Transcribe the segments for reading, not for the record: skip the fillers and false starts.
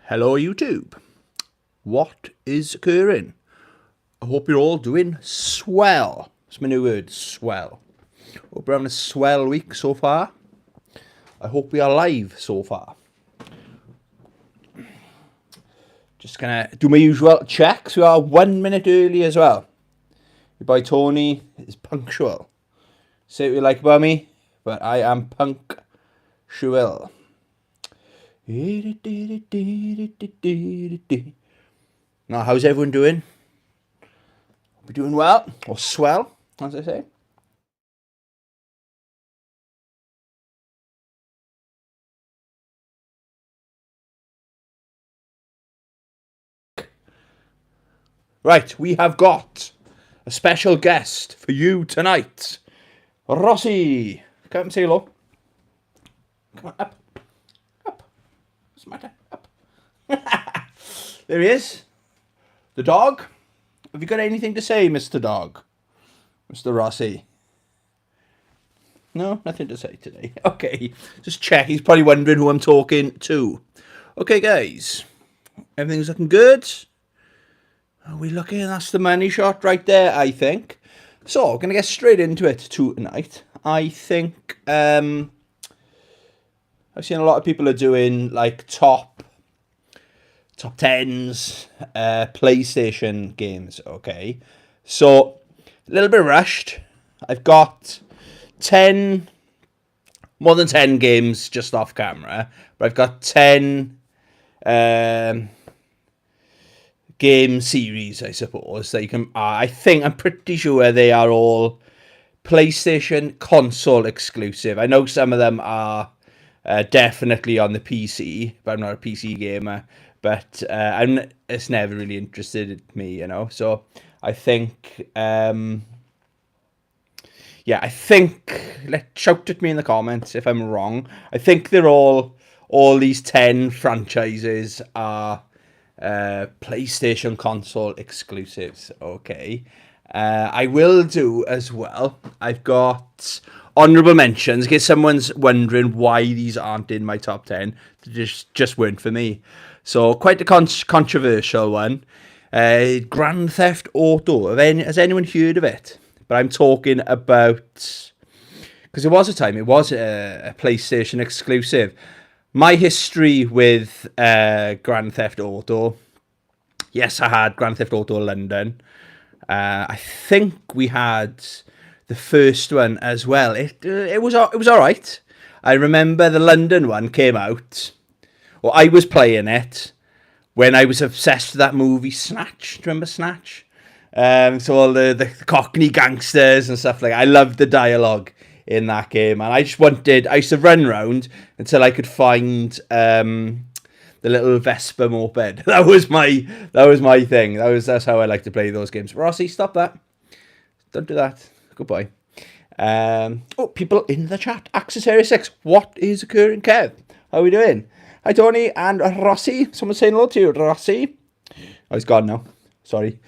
Hello YouTube. What is occurring? I hope you're all doing swell. That's my new word, swell. Hope we're having a swell week so far. I hope we are live so far. Just gonna do my usual checks. We are 1 minute early as well. Your boy Tony is punctual. Say what you like about me, but I am punctual. Now, how's everyone doing? We doing well, or swell, as I say. Right, we have got a special guest for you tonight. Rossi, come and say hello. Come on, up. What's the matter? Up. There he is. The dog. Have you got anything to say, Mr. Dog? Mr. Rossi? No, nothing to say today. Okay, just check. He's probably wondering who I'm talking to. Okay, guys. Everything's looking good. Are we looking? That's the money shot right there, I think. So, we're going to get straight into it tonight. I think I've seen a lot of people are doing like top 10s PlayStation games, okay? So, a little bit rushed. I've got more than 10 games just off camera, but I've got 10 game series, I suppose, that you can. I'm pretty sure they are all PlayStation console exclusive. I know some of them are definitely on the PC, but I'm not a PC gamer. But it's never really interested me, you know. So I think, I think, shout at me in the comments if I'm wrong. I think they're all these 10 franchises are PlayStation console exclusives, okay? I will do as well. I've got honourable mentions in case someone's wondering why these aren't in my top 10. They just weren't for me. So quite a controversial one. Grand Theft Auto. Has anyone heard of it? But I'm talking about, because there was a time it was a PlayStation exclusive. My history with Grand Theft Auto. Yes, I had Grand Theft Auto London. I think we had the first one as well. It was all right. I remember the London one came out. Well, I was playing it when I was obsessed with that movie Snatch. Do you remember Snatch? So all the Cockney gangsters and stuff like that. I loved the dialogue in that game, and I used to run around until I could find the little Vespa moped. That was my thing. That's how I like to play those games. Rossi, stop that. Don't do that. Goodbye. People in the chat. Access Area 6. What is occurring, Kev? How are we doing? Hi, Tony and Rossi. Someone saying hello to you, Rossi. Oh, he's gone now. Sorry.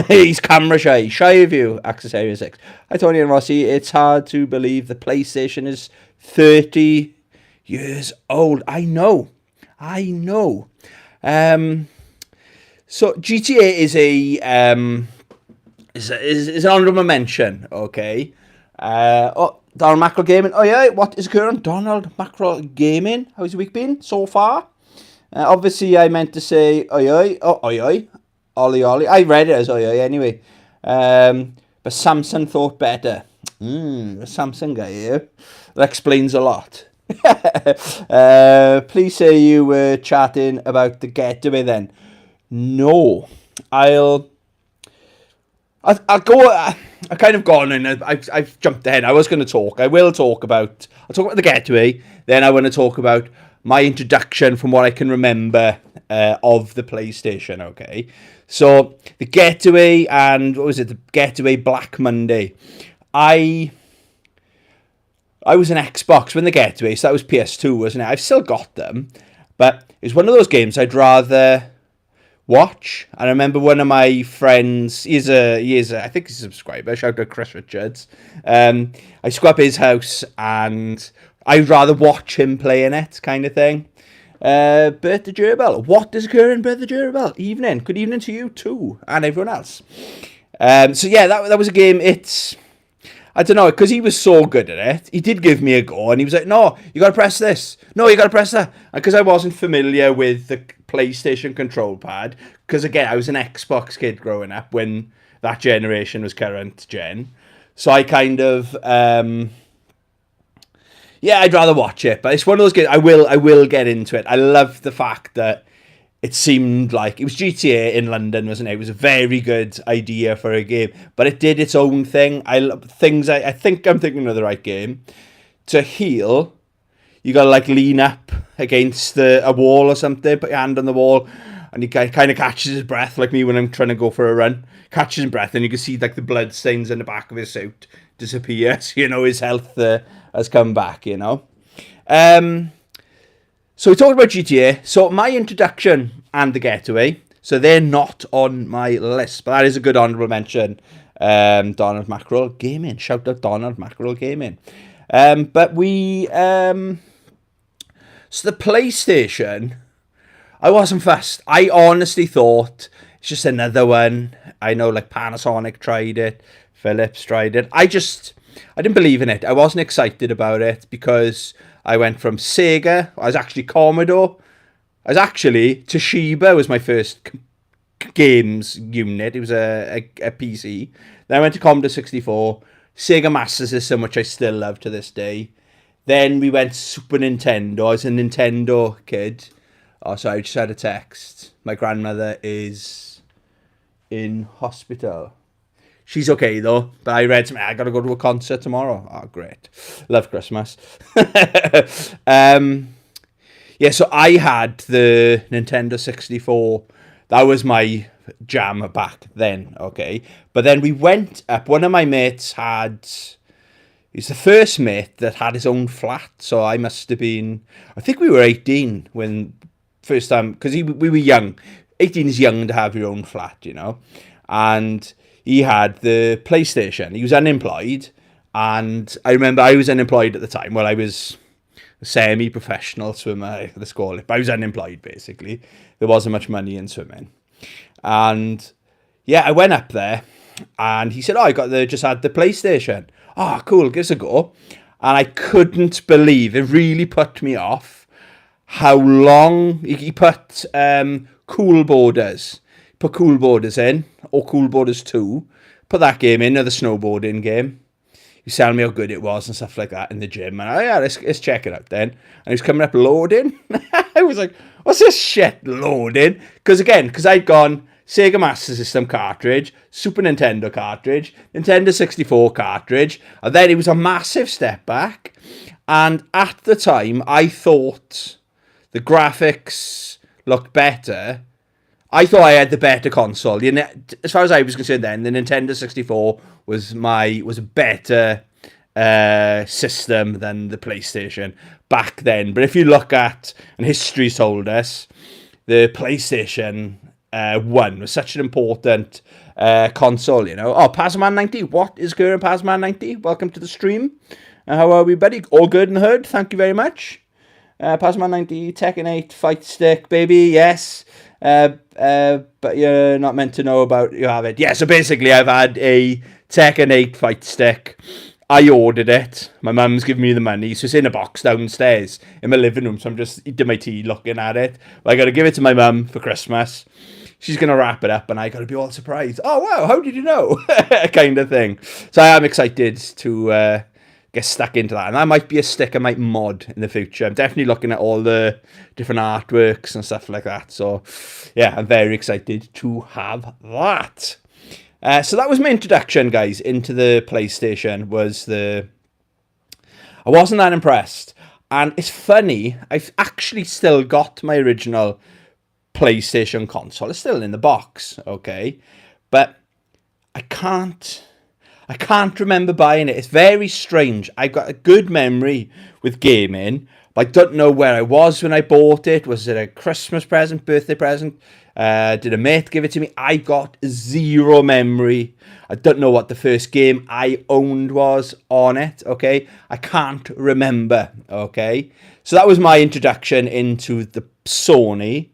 He's camera shy. Shy of you, Access Area 6. Hi, Tony and Rossi. It's hard to believe the PlayStation is 30 years old. I know. So GTA is is an honourable mention, okay? Donald Mackerel Gaming. Oh yeah, what is current? Donald Mackerel Gaming. How's your week been so far? Obviously, I meant to say oi oi. Oh oi oi. Ollie Ollie. I read it as oi oi anyway. But Samsung thought better. The Samsung guy here. That explains a lot. Please say you were chatting about the getaway then. No. I'll go. I've kind of gone and I've jumped ahead. I was going to talk. I'll talk about the getaway. Then I want to talk about my introduction from what I can remember of the PlayStation. Okay, so the getaway and what was it? The getaway Black Monday. I was an Xbox when the getaway, so that was PS2, wasn't it? I've still got them, but it's one of those games I'd rather watch. And I remember one of my friends, I think he's a subscriber, shout out Chris Richards. I used to go up his house and I'd rather watch him playing it, kind of thing. Birthday Gerbil. What does occur in Birthday Gerbil? Evening. Good evening to you too, and everyone else. So yeah, that was a game. I don't know, because he was so good at it. He did give me a go, and he was like, "No, you gotta press this. No, you gotta press that." And because I wasn't familiar with the PlayStation control pad, because again, I was an Xbox kid growing up when that generation was current gen. So I kind of, yeah, I'd rather watch it. But it's one of those games. I will get into it. I love the fact that it seemed like it was GTA in London, wasn't it? It was a very good idea for a game, but it did its own thing. I think I'm thinking of the right game. To heal, you gotta like lean up against a wall or something, put your hand on the wall, and he kind of catches his breath, like me when I'm trying to go for a run. Catches his breath, and you can see like the blood stains in the back of his suit disappear. So, his health has come back. So we talked about GTA. So my introduction and the getaway. So they're not on my list, but that is a good honourable mention. Donald Mackerel Gaming. Shout out Donald Mackerel Gaming. But so the PlayStation, I wasn't fussed. I honestly thought it's just another one. I know like Panasonic tried it. Philips tried it. I didn't believe in it. I wasn't excited about it because I went from Sega. I was actually Commodore. Toshiba was my first games unit. It was a PC. Then I went to Commodore 64. Sega Master System, which I still love to this day. Then we went Super Nintendo. I was a Nintendo kid. Oh, sorry, I just had a text. My grandmother is in hospital. She's okay though, but I read something. I gotta go to a concert tomorrow. Oh, great! Love Christmas. Yeah, so I had the Nintendo 64. That was my jam back then. Okay, but then we went up. One of my mates had. He's the first mate that had his own flat. So I must have been. I think we were 18 when first time because we were young. 18 is young to have your own flat, and he had the PlayStation. He was unemployed, and I remember I was unemployed at the time. Well, I was a semi-professional swimmer, let's call it. But I was unemployed, basically. There wasn't much money in swimming. And, yeah, I went up there, and he said, I just had the PlayStation. Oh, cool, give us a go. And I couldn't believe, it really put me off, how long he put Cool Borders. Put Cool Borders in, or Cool Borders 2. Put that game in, the snowboarding game. He was telling me how good it was and stuff like that in the gym. And let's check it out then. And he was coming up loading. I was like, what's this shit loading? Because I'd gone Sega Master System cartridge, Super Nintendo cartridge, Nintendo 64 cartridge. And then it was a massive step back. And at the time, I thought the graphics looked better. I thought I had the better console. As far as I was concerned then, the Nintendo 64 was a better system than the PlayStation back then. But if you look at, and history's told us, the PlayStation 1 was such an important console, Oh, Pazman 90, what is going on, Pazman 90? Welcome to the stream. How are we, buddy? All good in the hood, thank you very much. Pazman 90, Tekken 8, Fight Stick, baby, yes. But you're not meant to know about you have it. Yeah, so basically I've had a Tekken 8 Fight Stick. I ordered it. My mum's giving me the money, so it's in a box downstairs in my living room, so I'm just eating my tea looking at it. But I got to give it to my mum for Christmas. She's going to wrap it up, and I got to be all surprised. Oh, wow, how did you know? Kind of thing. So I am excited to get stuck into that. And that might be a stick I might mod in the future. I'm definitely looking at all the different artworks and stuff like that. So, yeah, I'm very excited to have that. So that was my introduction, guys, into the PlayStation. I wasn't that impressed. And it's funny, I've actually still got my original PlayStation console. It's still in the box, okay? But I can't remember buying it. It's very strange. I got a good memory with gaming, But I don't know where I was when I bought it. Was it a Christmas present, birthday present? Did a mate give it to me? I got zero memory. I don't know what the first game I owned was on it, okay? I can't remember, okay? So that was my introduction into the Sony.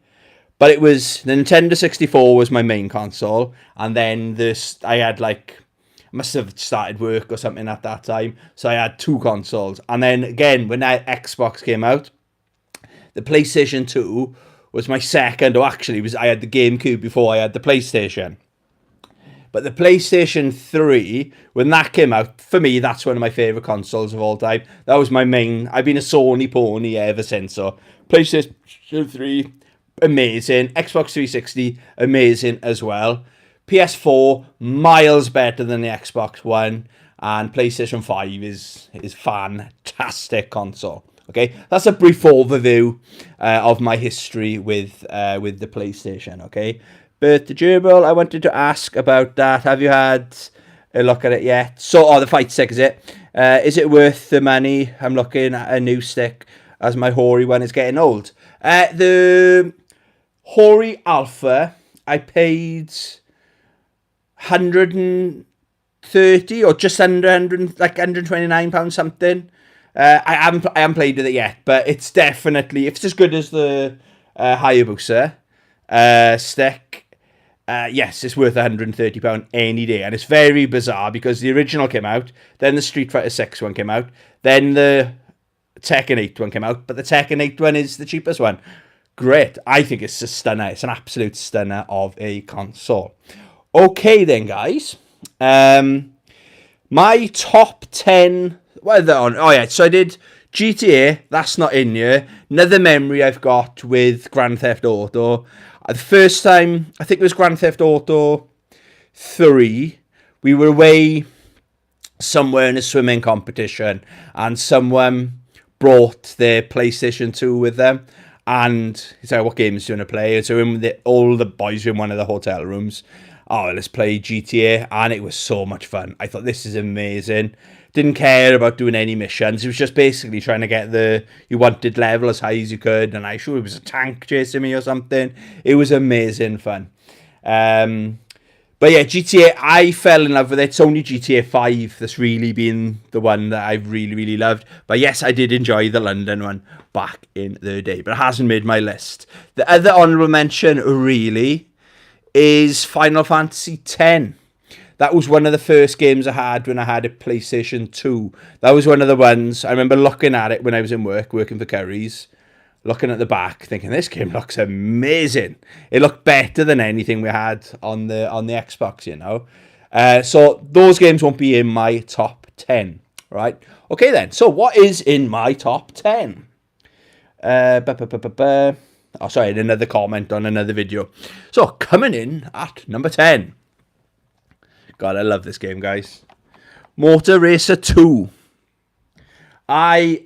But it was the Nintendo 64 was my main console. And then I had like, I must have started work or something at that time. So I had 2 consoles. And then again, when that Xbox came out, the PlayStation 2 was my second, or actually I had the GameCube before I had the PlayStation. But the PlayStation 3, when that came out, for me, that's one of my favourite consoles of all time. That was my main. I've been a Sony pony ever since. So PlayStation 3, amazing. Xbox 360, amazing as well. PS4, miles better than the Xbox One. And PlayStation 5 is fantastic console. Okay, that's a brief overview of my history with the PlayStation. Okay, but the gerbil, I wanted to ask about that. Have you had a look at it yet? So, the fight stick, is it? Is it worth the money? I'm looking at a new stick as my Hori one is getting old. The Hori Alpha, I paid 130 or just under 100, like £129 something. I haven't played with it yet, but it's definitely, if it's as good as the Hayabusa stick, yes, it's worth £130 any day. And it's very bizarre because the original came out, then the Street Fighter 6 one came out, then the Tekken 8 one came out, but the Tekken 8 one is the cheapest one. Great. I think it's a stunner. It's an absolute stunner of a console. Okay then, guys. My top 10... What are they on? Oh, yeah. So I did GTA. That's not in here. Another memory I've got with Grand Theft Auto. The first time, I think it was Grand Theft Auto 3. We were away somewhere in a swimming competition. And someone brought their PlayStation 2 with them. And he said, what games do you want to play? So all the boys were in one of the hotel rooms. Oh, let's play GTA. And it was so much fun. I thought, this is amazing. Didn't care about doing any missions. It was just basically trying to get you wanted level as high as you could. And I sure it was a tank chasing me or something. It was amazing fun. But yeah, GTA, I fell in love with it. It's only GTA 5 that's really been the one that I've really, really loved. But yes, I did enjoy the London one back in the day. But it hasn't made my list. The other honourable mention, really, is Final Fantasy X. That was one of the first games I had when I had a PlayStation 2. That was one of the ones, I remember looking at it when I was in working for Curry's, looking at the back, thinking, this game looks amazing. It looked better than anything we had on the Xbox, you know. So those games won't be in my top 10, right? Okay then, so what is in my top 10? Oh, sorry, another comment on another video. So, coming in at number 10. God, I love this game, guys. Motor Racer 2. I've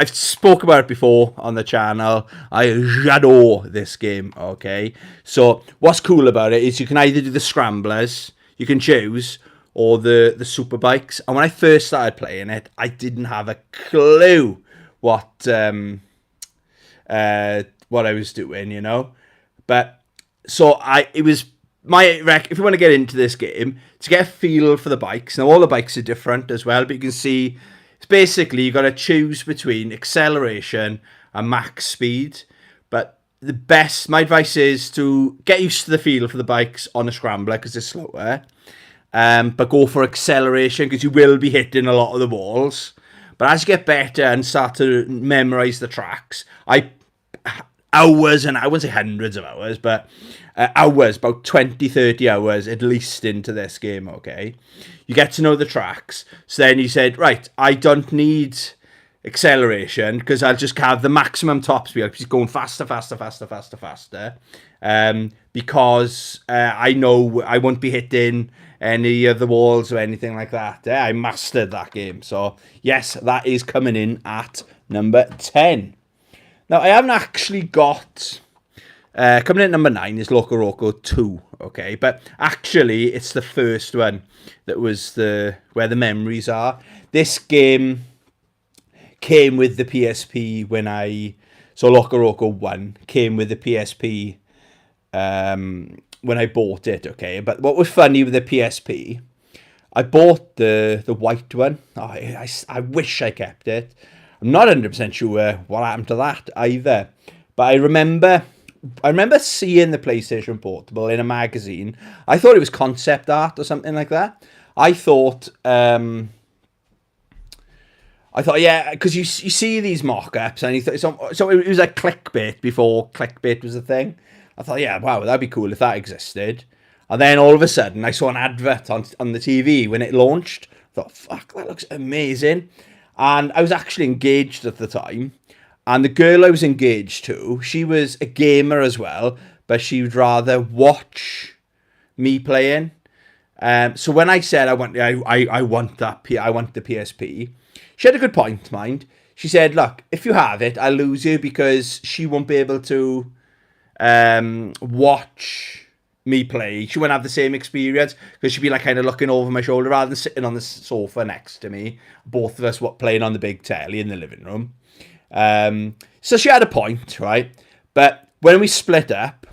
spoke about it before on the channel. I adore this game, okay? So, what's cool about it is you can either do the scramblers, you can choose, or the super bikes. And when I first started playing it, I didn't have a clue what I was doing, you know? But, so it was... if you want to get into this game, to get a feel for the bikes, now all the bikes are different as well, but you can see it's basically you've got to choose between acceleration and max speed. But my advice is to get used to the feel for the bikes on a scrambler because it's slower, but go for acceleration because you will be hitting a lot of the walls. But as you get better and start to memorize the tracks, hours, and I wouldn't say hundreds of hours, but hours, about 20, 30 hours at least into this game, okay? You get to know the tracks. So then you said, right, I don't need acceleration because I'll just have the maximum top speed. I'll keep going faster, because I know I won't be hitting any of the walls or anything like that. I mastered that game. So, yes, that is coming in at number 10. Now, I haven't actually got... coming in at number 9 is Loco Roco 2, okay? But actually, it's the first one that was where the memories are. This game came with the PSP so Loco Roco 1 came with the PSP when I bought it, okay? But what was funny with the PSP, I bought the white one. I wish I kept it. I'm not 100% sure what happened to that either. But I remember seeing the PlayStation Portable in a magazine. I thought it was concept art or something like that. I thought, yeah, because you see these mock-ups, and so it was like clickbait before clickbait was a thing. I thought, yeah, wow, that'd be cool if that existed. And then all of a sudden, I saw an advert on the TV when it launched. I thought, fuck, that looks amazing. And I was actually engaged at the time. And the girl I was engaged to, she was a gamer as well, but she would rather watch me playing. So when I said I want the PSP, she had a good point, mind. She said, look, if you have it, I'll lose you because she won't be able to watch me play. She wouldn't have the same experience because she'd be like kind of looking over my shoulder rather than sitting on the sofa next to me. Both of us playing on the big telly in the living room. So she had a point, right? But when we split up,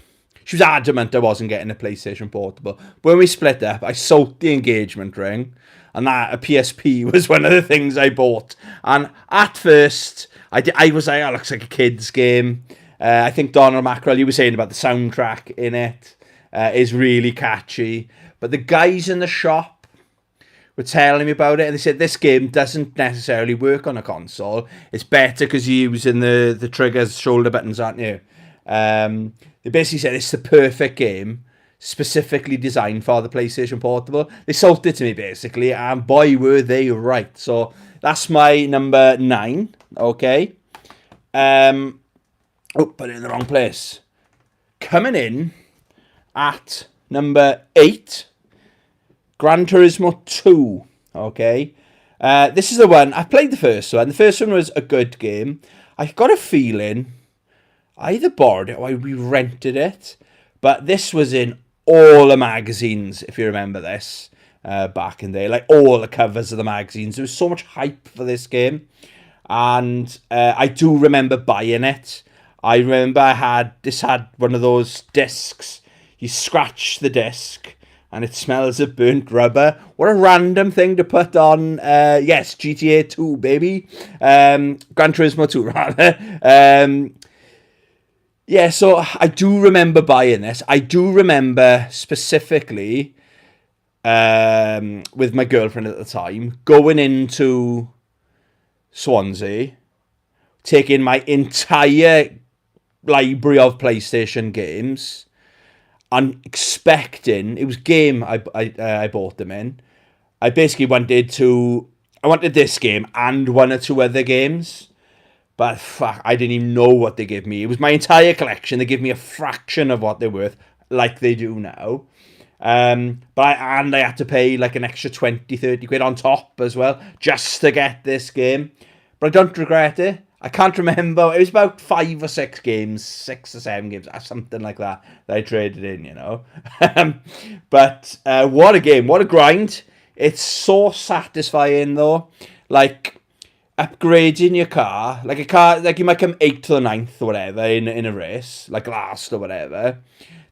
she was adamant I wasn't getting a PlayStation Portable. When we split up, I sold the engagement ring, and that a PSP was one of the things I bought. And at first, I was like, oh, it looks like a kid's game. I think Donald Mackerel, you were saying about the soundtrack in it, is really catchy. But the guys in the shop were telling me about it, and they said this game doesn't necessarily work on a console. It's better because you're using the triggers, shoulder buttons, aren't you? They basically said it's the perfect game, specifically designed for the PlayStation Portable. They sold it to me, basically, and boy, were they right. So that's my number 9, okay? Put it in the wrong place. Coming in at number 8, Gran Turismo 2, okay? This is the one, I played the first one. The first one was a good game. I got a feeling I either borrowed it or we rented it, but this was in all the magazines, if you remember this, back in the day. Like, all the covers of the magazines. There was so much hype for this game, and I do remember buying it. I remember this had one of those discs. You scratch the disc, and it smells of burnt rubber. What a random thing to put on, yes, GTA 2, baby. Gran Turismo 2, rather. Yeah, so I do remember buying this. I do remember specifically, with my girlfriend at the time, going into Swansea, taking my entire library of PlayStation games, and expecting, it was game I bought them in. I basically wanted this game and one or two other games. But fuck, I didn't even know what they gave me. It was my entire collection. They gave me a fraction of what they're worth, like they do now. But I had to pay like an extra 20, 30 quid on top as well, just to get this game. But I don't regret it. I can't remember. It was about 5 or 6 games, 6 or 7 games, something like that I traded in, you know. But what a game, what a grind. It's so satisfying though. Like, upgrading your car, like a car, like you might come 8th or 9th or whatever in a race, like last or whatever.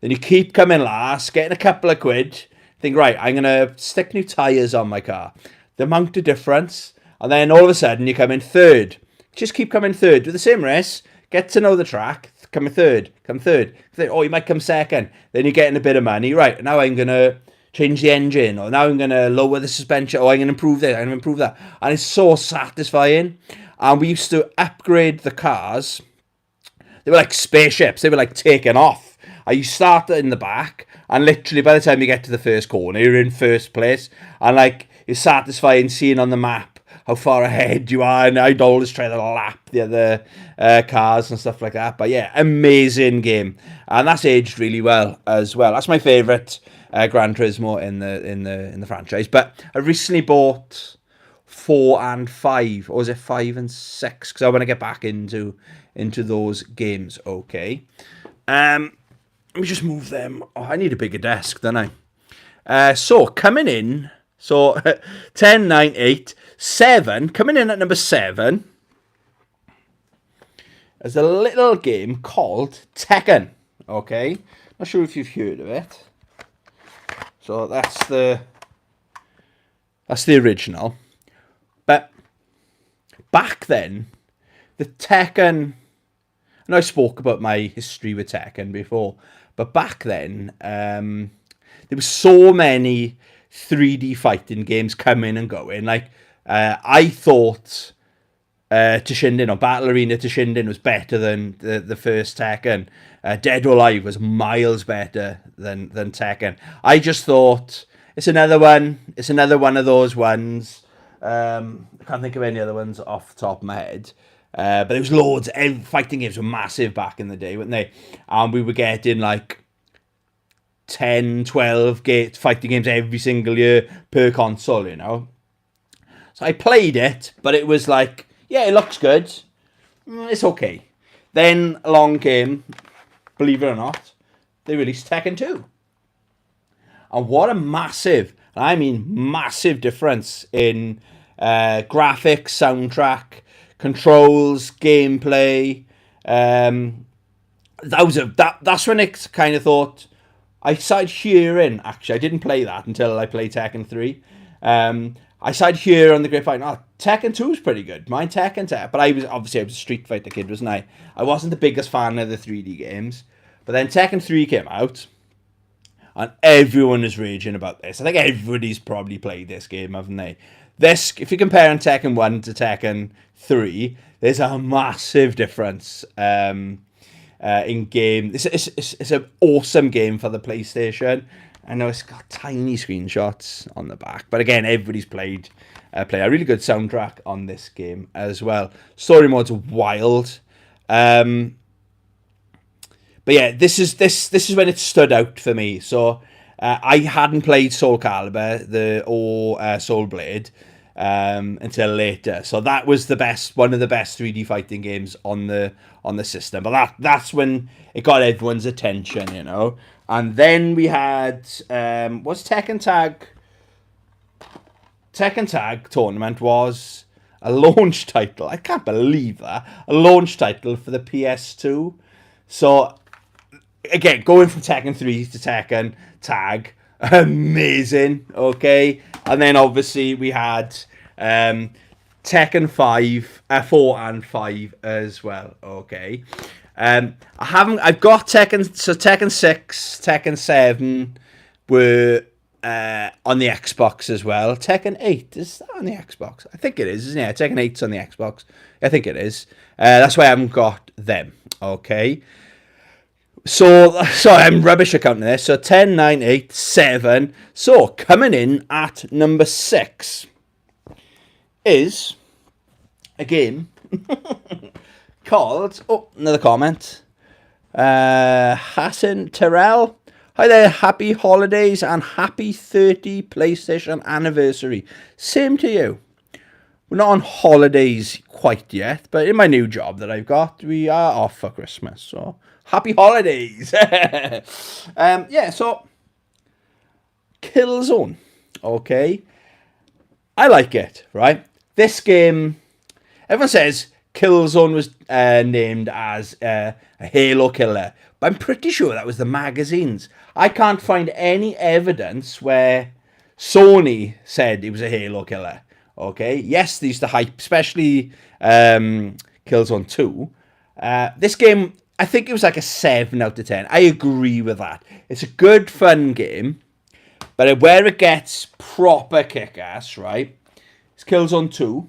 Then you keep coming last, getting a couple of quid. Think, right, I'm going to stick new tyres on my car. The amount of difference. And then all of a sudden you come in 3rd. Just keep coming 3rd. Do the same race, get to know the track, come 3rd, come 3rd. Oh, you might come 2nd. Then you're getting a bit of money. Right, now I'm going to change the engine, or now I'm going to lower the suspension, or I'm going to improve this, I'm going to improve that. And it's so satisfying. And we used to upgrade the cars. They were like spaceships. They were like taking off. You start in the back, and literally by the time you get to the first corner, you're in first place. And like, it's satisfying seeing on the map how far ahead you are. And I'd always try to lap the other cars and stuff like that. But yeah, amazing game. And that's aged really well as well. That's my favourite Gran Turismo in the franchise. But I recently bought 4 and 5, or was it 5 and 6? Because I want to get back into those games. Okay, let me just move them. Oh, I need a bigger desk, don't I? So coming in, so 10, 9, 8, 7. Coming in at number 7. is a little game called Tekken. Okay, not sure if you've heard of it. So that's the original. But back then, the Tekken. I know I spoke about my history with Tekken before, but back then, there were so many 3D fighting games coming and going. Like, I thought Toshinden, or Battle Arena Toshinden, was better than the first Tekken. Dead or Alive was miles better than Tekken. I just thought it's another one. It's another one of those ones. I can't think of any other ones off the top of my head. But there was loads. Fighting games were massive back in the day, weren't they? And we were getting like 10, 12 fighting games every single year per console, you know. So I played it, but it was like, yeah, it looks good. It's okay. Then along came, believe it or not, they released Tekken 2. And what a massive, I mean massive difference in graphics, soundtrack, controls, gameplay. That's when it kind of thought, I started hearing, actually, I didn't play that until I played Tekken 3. I started hearing on the grapevine, Tekken 2 is pretty good. Mine Tekken 2. But I was a Street Fighter kid, wasn't I? I wasn't the biggest fan of the 3D games. But then Tekken 3 came out, and everyone is raging about this. I think everybody's probably played this game, haven't they? This, if you're comparing Tekken 1 to Tekken 3, there's a massive difference in game. It's an awesome game for the PlayStation. I know it's got tiny screenshots on the back, but again, everybody's played a really good soundtrack on this game as well. Story mode's wild. But yeah, this is when it stood out for me. So I hadn't played Soul Calibur or Soul Blade until later. So that was one of the best 3D fighting games on the system. But that's when it got everyone's attention, you know. And then we had was Tekken Tag Tournament was a launch title. I can't believe that. A launch title for the PS2. So again, going from Tekken 3 to Tekken Tag, amazing, okay? And then obviously we had Tekken 4 and 5 as well, okay? I've got Tekken 6, Tekken 7 were on the Xbox as well. Tekken 8, is that on the Xbox? I think it is, isn't it? Tekken 8's on the Xbox. I think it is. That's why I haven't got them, okay? So I'm rubbish at counting this. So 10, 9, 8, 7. So coming in at number 6 is a game called, another comment. Hassan Terrell. Hi there, happy holidays and happy 30 PlayStation anniversary. Same to you. We're not on holidays quite yet, but in my new job that I've got, we are off for Christmas. So happy holidays. Yeah, so Killzone. Okay. I like it, right? This game, everyone says Killzone was named as a Halo killer, but I'm pretty sure that was the magazines. I can't find any evidence where Sony said it was a Halo killer. Okay, yes, they used to hype, especially Killzone 2. This game, I think it was like a 7 out of 10. I agree with that. It's a good, fun game, but where it gets proper kick-ass, right, it's Killzone 2.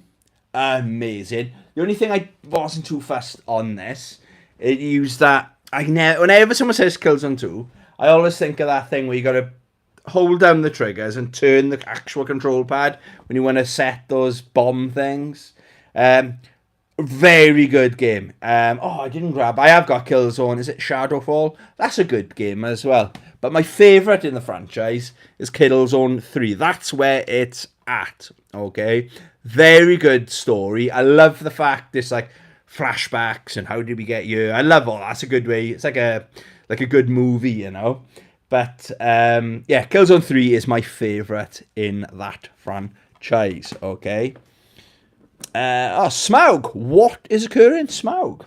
Amazing. The only thing I wasn't too fussed on this, it used that, whenever someone says Killzone 2, I always think of that thing where you got to hold down the triggers and turn the actual control pad when you want to set those bomb things. Very good game. I have got Killzone. Is it Shadowfall? That's a good game as well. But my favourite in the franchise is Killzone 3. That's where it's at. Okay? Very good story. I love the fact it's like flashbacks and how did we get here. I love all that. That's a good way. It's like a good movie, you know. But yeah, Killzone 3 is my favourite in that franchise. Okay. Smaug. What is occurring? Smaug.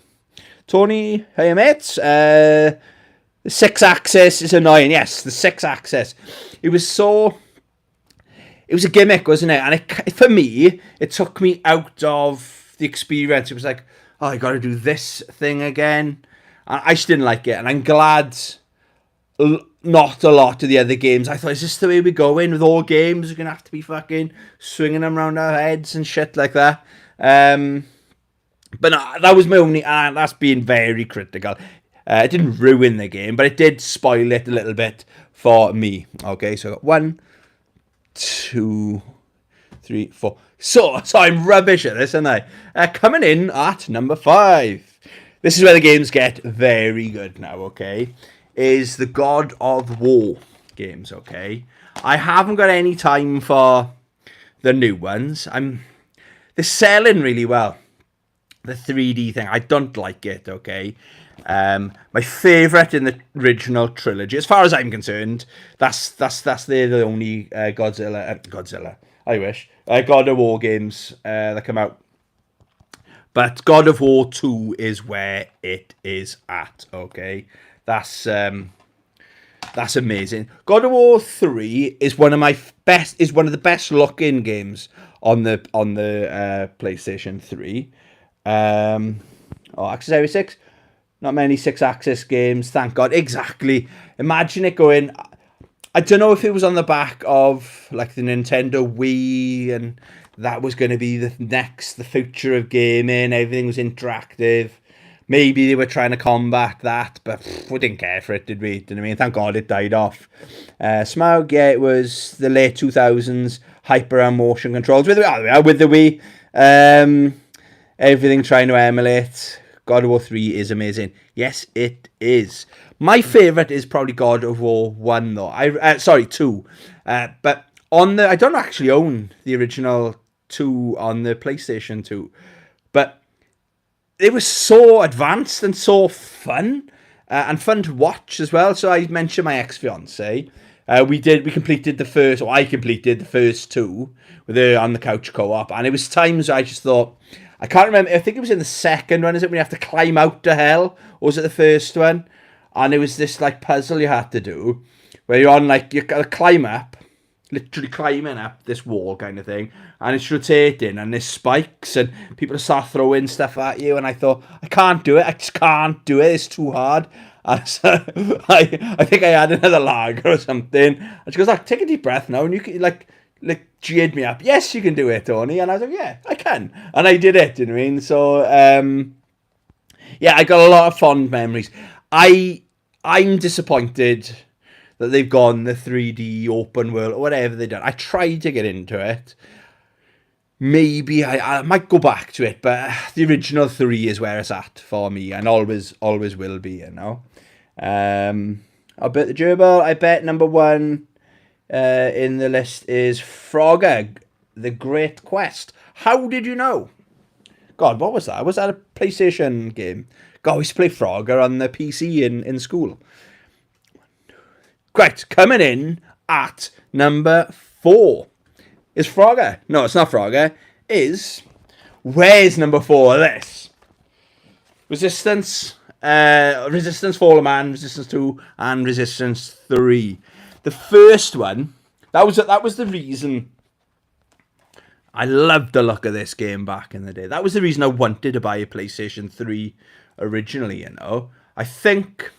Tony, hey mates. The 6-axis is annoying. Yes, the 6-axis. It was a gimmick, wasn't it? And for me, it took me out of the experience. It was like, oh, I got to do this thing again. I just didn't like it. And I'm glad not a lot of the other games. I thought, is this the way we go in with all games? We're going to have to be fucking swinging them around our heads and shit like that. But no, that was my only, and that's being very critical. It didn't ruin the game, but it did spoil it a little bit for me. Okay, so I got 1, 2, 3, 4. So I'm rubbish at this, aren't I? Coming in at number 5. This is where the games get very good now, okay? Is the God of War games, okay? I haven't got any time for the new ones. They're selling really well. The 3D thing, I don't like it, okay? My favourite in the original trilogy, as far as I'm concerned, that's the only Godzilla. I wish God of War games that come out. But God of War 2 is where it is at. Okay, that's amazing. God of War 3 is one of the best looking games on the PlayStation 3. Accessory 6. Not many 6-axis games, thank God. Exactly. Imagine it going... I don't know if it was on the back of like the Nintendo Wii and that was going to be the future of gaming. Everything was interactive. Maybe they were trying to combat that, but we didn't care for it, did we? Didn't I mean? Thank God it died off. Smaug, yeah, it was the late 2000s. Hyper and motion controls with the Wii. Everything trying to emulate... God of War 3 is amazing. Yes, it is. My favourite is probably God of War 1, though. 2. But I don't actually own the original 2 on the PlayStation 2. But it was so advanced and so fun. And fun to watch as well. So I mentioned my ex-fiancée. We completed the first, or I completed the first 2 with her on the couch co-op. And it was times I just thought... I can't remember. I think it was in the second one. Is it when you have to climb out to hell, or was it the first one? And it was this like puzzle you had to do, where you're on like you gotta climb up, literally climbing up this wall kind of thing, and it's rotating, and there's spikes, and people start throwing stuff at you. And I thought, I can't do it. I just can't do it. It's too hard. And so I think I had another lager or something. And she goes, like, take a deep breath now, and you can like cheered me up. Yes, you can do it, Tony. And I was like, yeah, I can. And I did it, you know what I mean? So, yeah, I got a lot of fond memories. I'm disappointed that they've gone the 3D open world or whatever they've done. I tried to get into it. Maybe I might go back to it, but the original 3 is where it's at for me and always will be, you know. I bet the gerbil. I bet number 1 in the list is Frogger, The Great Quest. How did you know? God, what was that? Was that a PlayStation game? God, we used to play Frogger on the PC in school. Right, coming in at number 4 is Frogger. No, it's not Frogger. Where's number 4 of this? Resistance, Fall of Man, Resistance 2, and Resistance 3. The first one, that was the reason I loved the look of this game back in the day. That was the reason I wanted to buy a PlayStation 3 originally, you know. I think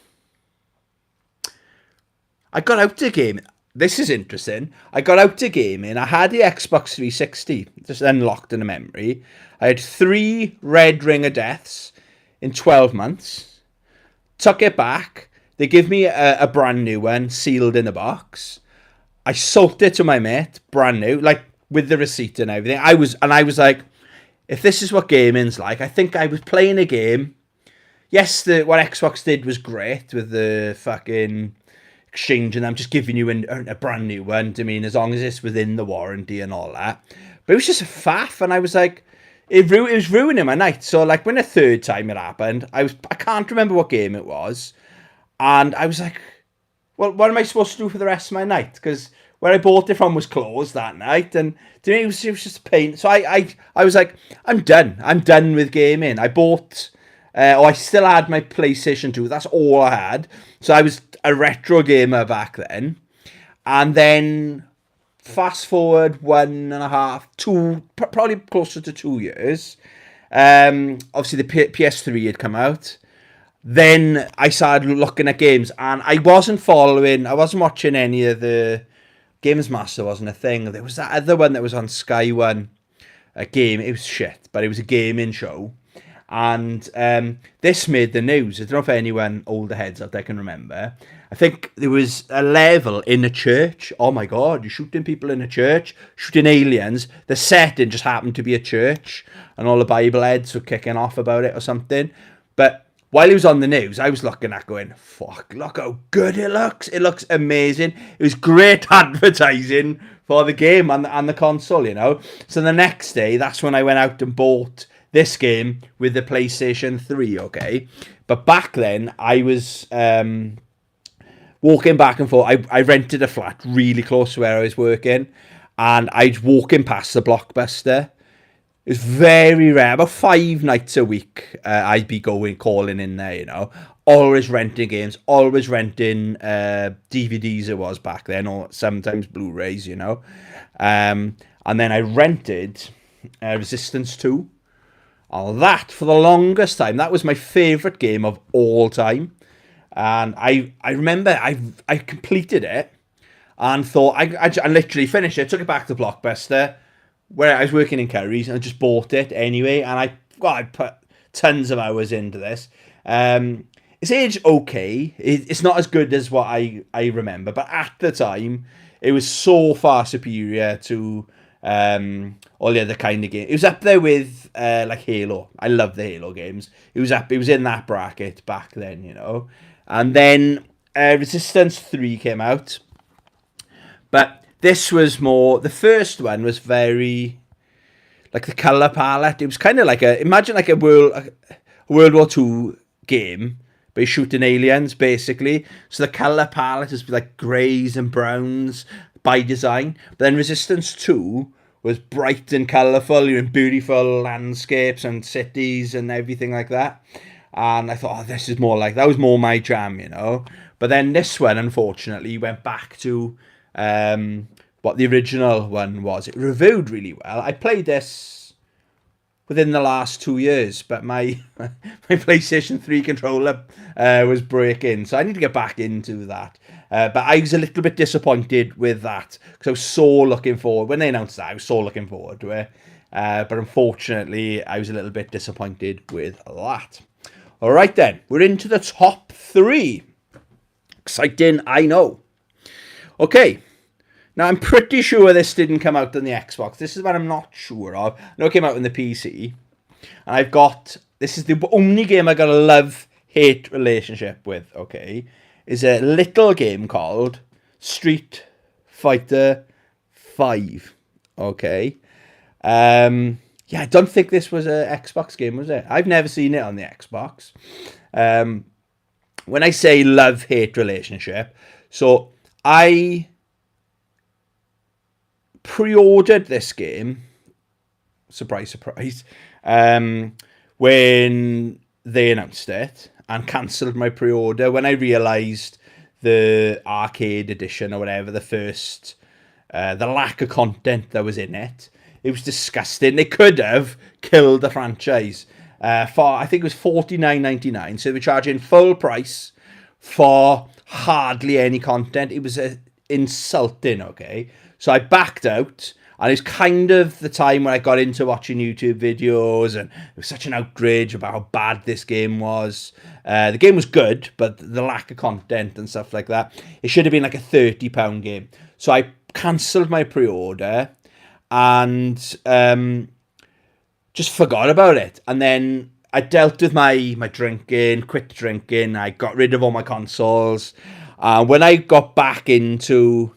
I got out to gaming. This is interesting. I got out to gaming. I had the Xbox 360, just unlocked in a memory. I had 3 Red Ring of Deaths in 12 months. Took it back. They give me a brand new one, sealed in a box. I sold it to my mate, brand new, like with the receipt and everything. I was like, if this is what gaming's like, I think I was playing a game. Yes, what Xbox did was great with the fucking exchanging them, just giving you a brand new one. I mean, as long as it's within the warranty and all that. But it was just a faff, and I was like, it was ruining my night. So like when the third time it happened, I can't remember what game it was. And I was like, well, what am I supposed to do for the rest of my night? Because where I bought it from was closed that night. And to me, it was just a pain. So I was like, I'm done. I'm done with gaming. I bought I still had my PlayStation 2. That's all I had. So I was a retro gamer back then. And then fast forward 1.5, probably closer to 2 years. Obviously, the PS3 had come out. Then I started looking at games, and I wasn't watching any of the Games Master. Wasn't a thing. There was that other one that was on Sky One, a game. It was shit, but it was a gaming show. And this made the news. I don't know if anyone older heads out there can remember. I think there was a level in a church. Oh my God, you're shooting people in a church, shooting aliens. The setting just happened to be a church, and all the Bible heads were kicking off about it or something. But while he was on the news, I was looking at going, fuck, look how good it looks. It looks amazing. It was great advertising for the game and the console, you know. So the next day, that's when I went out and bought this game with the PlayStation 3, okay? But back then, I was walking back and forth. I rented a flat really close to where I was working, and I'd walking past the Blockbuster. It was very rare. About 5 nights a week, I'd be calling in there, you know. Always renting games, always renting DVDs it was back then, or sometimes Blu-rays, you know. And then I rented Resistance 2. Oh, that, for the longest time, that was my favourite game of all time. And I remember I completed it and thought, I literally finished it, took it back to Blockbuster, where I was working in Curry's, and I just bought it anyway. And I put tons of hours into this. It's aged okay. It's not as good as what I remember, but at the time, it was so far superior to all the other kind of games. It was up there with like Halo. I love the Halo games. It was in that bracket back then, you know. And then Resistance 3 came out. But this was more, the first one was very, like the colour palette. It was kind of like imagine like a World War II game, but you're shooting aliens, basically. So the colour palette is like greys and browns by design. But then Resistance 2 was bright and colourful, you're in beautiful landscapes and cities and everything like that. And I thought, this is more like, that was more my jam, you know. But then this one, unfortunately, went back to what the original one was. It reviewed really well. I played this within the last 2 years, but my PlayStation 3 controller was breaking, so I need to get back into that. But I was a little bit disappointed with that, because I was so looking forward. When they announced that, I was so looking forward to it. But unfortunately, I was a little bit disappointed with that. All right, then. We're into the top 3. Exciting, I know. Okay. Now, I'm pretty sure this didn't come out on the Xbox. This is what I'm not sure of. I know it came out on the PC. And this is the only game I got a love-hate relationship with, okay? Is a little game called Street Fighter 5, okay? Yeah, I don't think this was an Xbox game, was it? I've never seen it on the Xbox. When I say love-hate relationship, so I pre-ordered this game, surprise, surprise, when they announced it, and cancelled my pre-order when I realised the arcade edition or whatever, the first, the lack of content that was in it. It was disgusting. They could have killed the franchise. I think it was $49.99, so they were charging full price for hardly any content. It was insulting, okay? So I backed out, and it was kind of the time when I got into watching YouTube videos, and it was such an outrage about how bad this game was. The game was good, but the lack of content and stuff like that, it should have been like a £30 game. So I cancelled my pre-order, and just forgot about it. And then I dealt with my drinking, quit drinking, I got rid of all my consoles. When I got back into...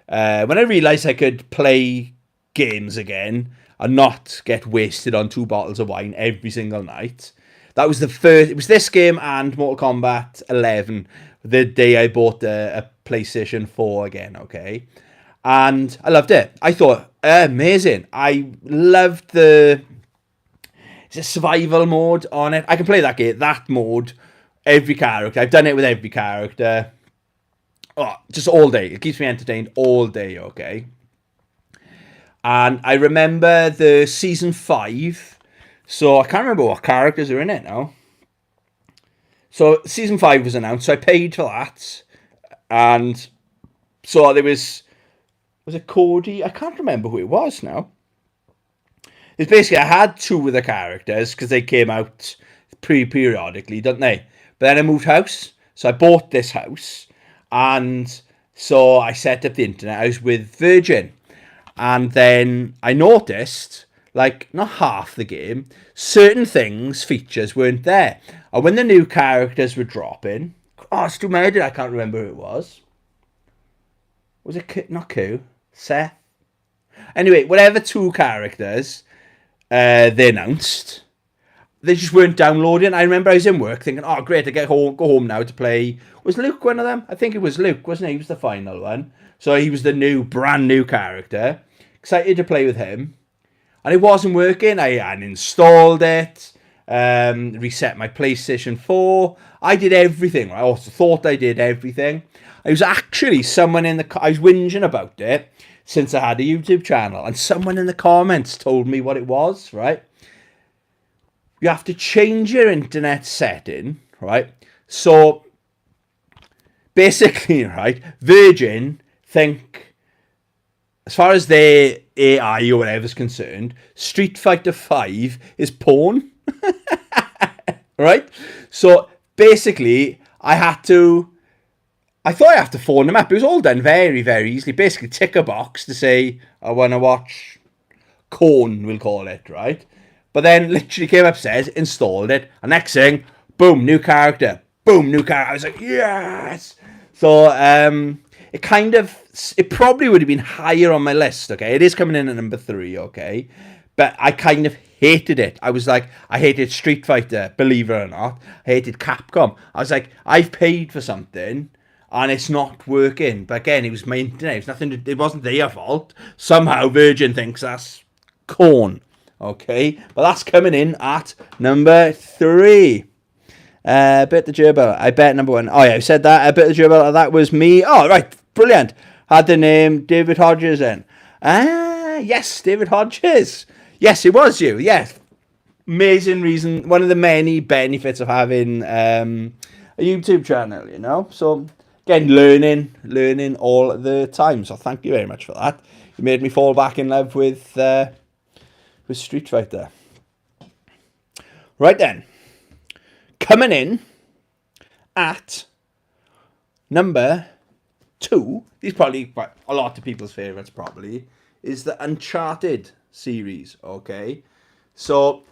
when I realised I could play games again and not get wasted on 2 bottles of wine every single night, that was the first... It was this game and Mortal Kombat 11, the day I bought a PlayStation 4 again, okay? And I loved it. I thought, amazing. I loved the It's a survival mode on it. I can play that mode, every character. I've done it with every character. Oh, just all day. It keeps me entertained all day, okay? And I remember the season 5. So I can't remember what characters are in it now. So season 5 was announced. So I paid for that. And so there was it Cody? I can't remember who it was now. It's basically, I had 2 of the characters because they came out periodically, don't they? But then I moved house. So I bought this house. And so I set up the internet. I was with Virgin. And then I noticed, like, not half the game, certain features weren't there. And when the new characters were dropping, Stu made it, I can't remember who it was. Was it not Q? Seth? Anyway, whatever 2 characters they announced, they just weren't downloading. I remember I was in work thinking, oh, great, I go home now to play. Was Luke one of them? I think it was Luke, wasn't he? He was the final one. So he was the brand new character. Excited to play with him. And it wasn't working. I uninstalled it. Reset my PlayStation 4. I did everything. I also thought I did everything. I was actually I was whinging about it since I had a YouTube channel. And someone in the comments told me what it was, right? You have to change your internet setting, right? So, basically, right, Virgin think, as far as their AI or whatever is concerned, Street Fighter 5 is porn. Right? So, basically, I thought I had to phone them up. It was all done very, very easily. Basically, tick a box to say, I want to watch Corn, we'll call it, right? But then literally came upstairs, installed it, and next thing, boom, new character. Boom, new character. I was like, yes! So, it probably would have been higher on my list, okay? It is coming in at number 3, okay? But I kind of hated it. I was like, I hated Street Fighter, believe it or not. I hated Capcom. I was like, I've paid for something, and it's not working. But again, it was my internet. It wasn't their fault. Somehow Virgin thinks that's corn. Okay, but that's coming in at number 3. Bit the gerbil. I bet number 1. Oh yeah, I said that. A bit the gerbil. That was me. Oh right, brilliant. Had the name David Hodges in. Yes, David Hodges. Yes, it was you. Yes, amazing reason. One of the many benefits of having a YouTube channel. You know, so again, learning all the time. So thank you very much for that. You made me fall back in love with Street Fighter. Right then, coming in at number 2, these probably a lot of people's favourites probably, is the Uncharted series, okay? So,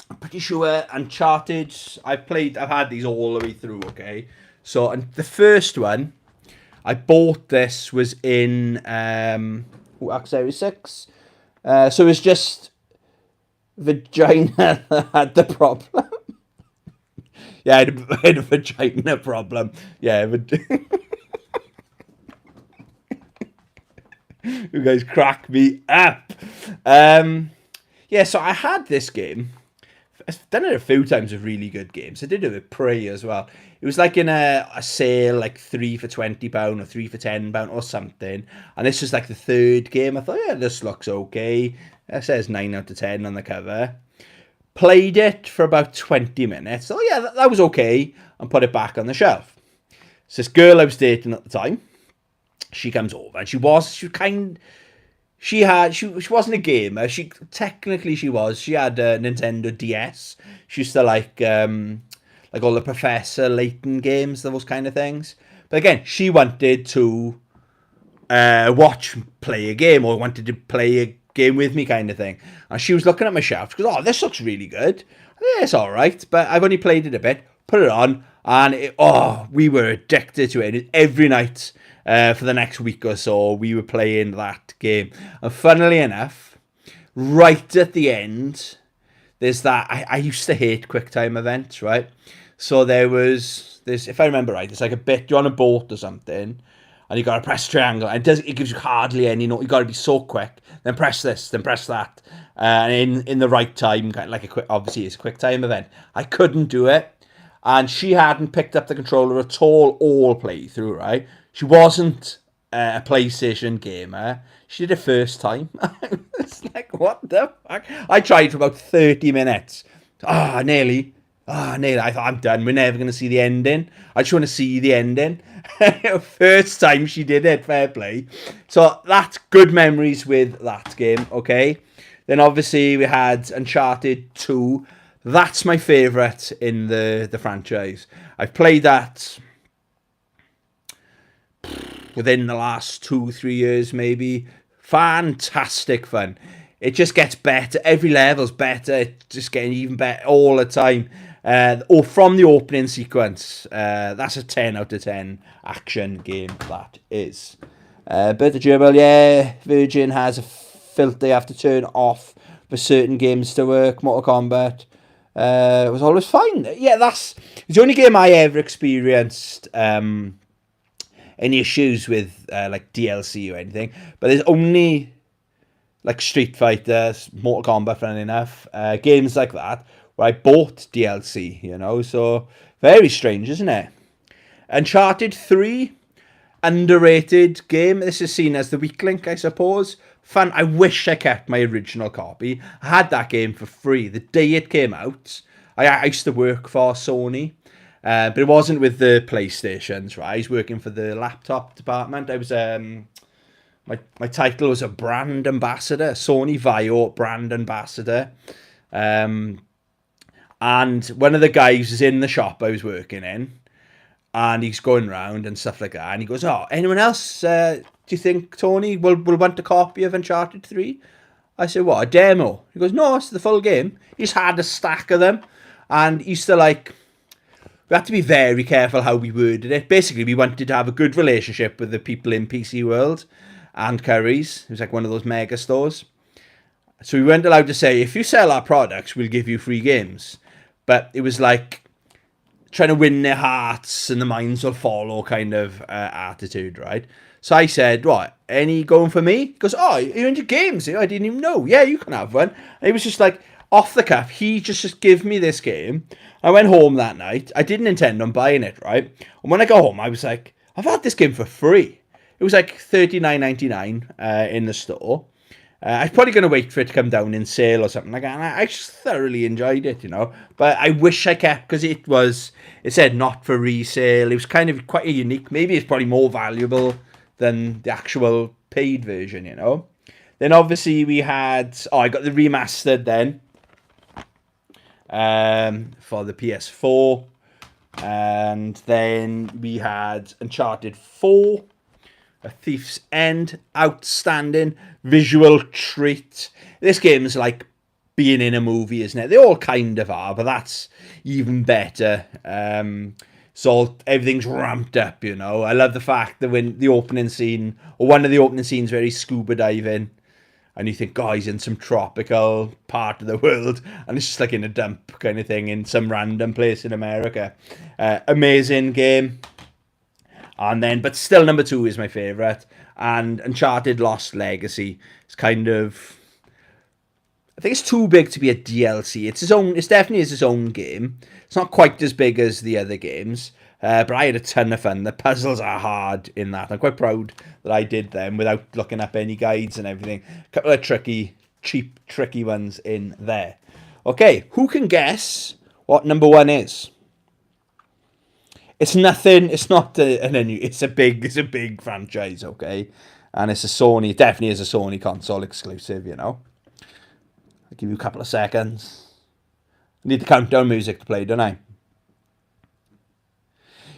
I'm pretty sure Uncharted, I've had these all the way through, okay? So, and the first one, I bought this was in Series 6. So it was just vagina that had the problem. Yeah, I had a vagina problem. Yeah, you guys crack me up. Yeah, so I had this game. I've done it a few times with really good games. I did it with Prey as well. It was like in a sale, like 3 for £20 or 3 for £10 or something. And this was like the 3rd game. I thought, yeah, this looks okay. It says 9 out of 10 on the cover. Played it for about 20 minutes. Oh yeah, that was okay. And put it back on the shelf. So this girl I was dating at the time, she comes over and she wasn't a gamer. She had a Nintendo DS. She used to like all the Professor Layton games, those kind of things. But again, she wanted to play a game, or wanted to play a game with me kind of thing. And she was looking at my shelf. She goes, oh, this looks really good. Yeah, it's all right, but I've only played it a bit. Put it on, and we were addicted to it. Every night for the next week or so, we were playing that game. And funnily enough, right at the end, there's that. I used to hate QuickTime events, right? So there's, if I remember right, it's like a bit, you're on a boat or something, and you got to press triangle. And it gives you hardly any note. You got to be so quick. Then press this, then press that, and in the right time, kind of like obviously it's a quick time event. I couldn't do it, and she hadn't picked up the controller at all playthrough. Right, she wasn't a PlayStation gamer. She did it first time. It's like, what the fuck? I tried for about 30 minutes. Nearly. Nearly. I thought, I'm done. We're never going to see the ending. I just want to see the ending. First time she did it. Fair play. So that's good memories with that game, okay? Then obviously we had Uncharted 2. That's my favourite in the franchise. I've played that within the last 2-3 years, maybe. Fantastic fun. It just gets better. Every level's better. It's just getting even better all the time. Or from the opening sequence. That's a 10 out of 10 action game, that is. Birth of Gerbil, yeah. Virgin has a filter you have to turn off for certain games to work. Mortal Kombat. It was always fine. Yeah, it's the only game I ever experienced any issues with like DLC or anything. But there's only like Street Fighter, Mortal Kombat, funny enough, games like that where I bought DLC, you know. So very strange, isn't it? Uncharted 3, underrated game. This is seen as the weak link, I suppose. Fun. I wish I kept my original copy. I had that game for free the day it came out. I used to work for Sony. But it wasn't with the PlayStations, right? I was working for the laptop department. I was my title was a brand ambassador, Sony Vaio brand ambassador. And one of the guys was in the shop I was working in, and he's going around and stuff like that. And he goes, "Oh, anyone else? Do you think Tony will want a copy of Uncharted 3?" I said, "What, a demo?" He goes, "No, it's the full game." He just had a stack of them, and he used to like. We had to be very careful how we worded it. Basically, we wanted to have a good relationship with the people in PC World and Curry's. It was like one of those mega stores. So we weren't allowed to say, if you sell our products, we'll give you free games. But it was like trying to win their hearts and the minds will follow kind of attitude, right? So I said, "What, any going for me?" He goes, "Oh, you're into games? I didn't even know." "Yeah, you can have one." And it was just like, off the cuff, he just give me this game. I went home that night. I didn't intend on buying it, right? And when I got home, I was like, I've had this game for free. It was like $39.99 in the store. I was probably going to wait for it to come down in sale or something like that. And I just thoroughly enjoyed it, you know. But I wish I kept, because it said not for resale. It was kind of quite a unique. Maybe it's probably more valuable than the actual paid version, you know. Then obviously we had, I got the remastered then. For the PS4, and then we had Uncharted 4, A Thief's End, outstanding visual treat. This game is like being in a movie, isn't it? They all kind of are, but that's even better. So everything's ramped up, you know. I love the fact that when the opening scene, or one of the opening scenes where he's scuba diving, and you think, oh, he's in some tropical part of the world, and it's just like in a dump kind of thing in some random place in America. Amazing game. And then, but still number 2 is my favourite. And Uncharted Lost Legacy is kind of, I think it's too big to be a DLC. It's definitely its own game. It's not quite as big as the other games. But I had a ton of fun. The puzzles are hard in that. I'm quite proud that I did them without looking up any guides and everything. A couple of cheap, tricky ones in there. Okay, who can guess what number 1 is? It's nothing. It's not it's a big franchise, okay? And it's a Sony. It definitely is a Sony console exclusive, you know. I'll give you a couple of seconds. I need the countdown music to play, don't I?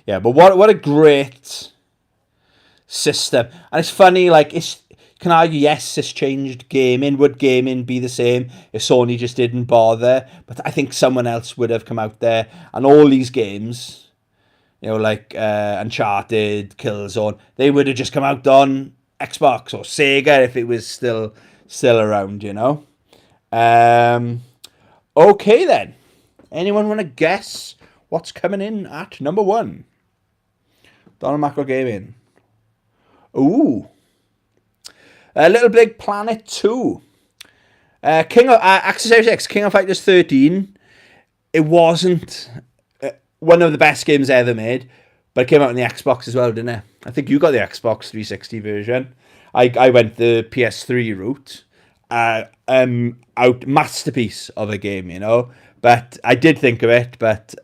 Yeah, but what a great system. And it's funny, like, you can argue, yes, it's changed gaming. Would gaming be the same if Sony just didn't bother? But I think someone else would have come out there. And all these games, you know, like Uncharted, Killzone, they would have just come out on Xbox or Sega if it was still around, you know. Okay, then. Anyone want to guess what's coming in at number 1? Donald Macro Gaming. Ooh. Little Big Planet 2. King of Accessory 6, King of Fighters 13. It wasn't one of the best games ever made, but it came out on the Xbox as well, didn't it? I think you got the Xbox 360 version. I went the PS3 route. Out masterpiece of a game, you know. But I did think of it, but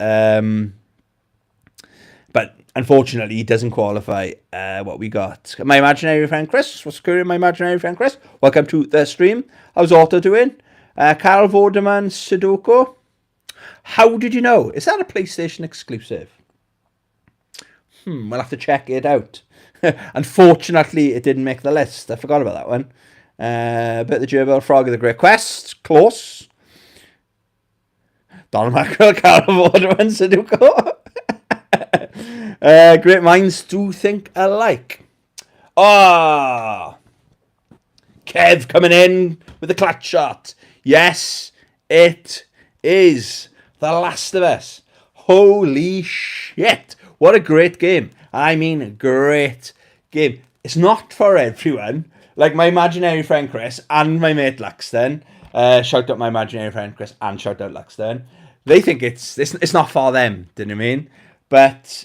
unfortunately, it doesn't qualify. What we got? My imaginary friend Chris. What's going on, my imaginary friend Chris? Welcome to the stream. How's Otto doing? Carl Vorderman Sudoku. How did you know? Is that a PlayStation exclusive? We'll have to check it out. Unfortunately, it didn't make the list. I forgot about that one. Bit the Gerbil, Frog of the Great Quest. Close. Donald Mackerel, Carl Vorderman Sudoku. Great minds do think alike. Kev coming in with the clutch shot. Yes, it is The Last of Us. Holy shit. What a great game. I mean, great game. It's not for everyone. Like my imaginary friend Chris and my mate Luxton. Shout out my imaginary friend Chris and shout out Luxton. They think it's not for them. Do you know what I mean? But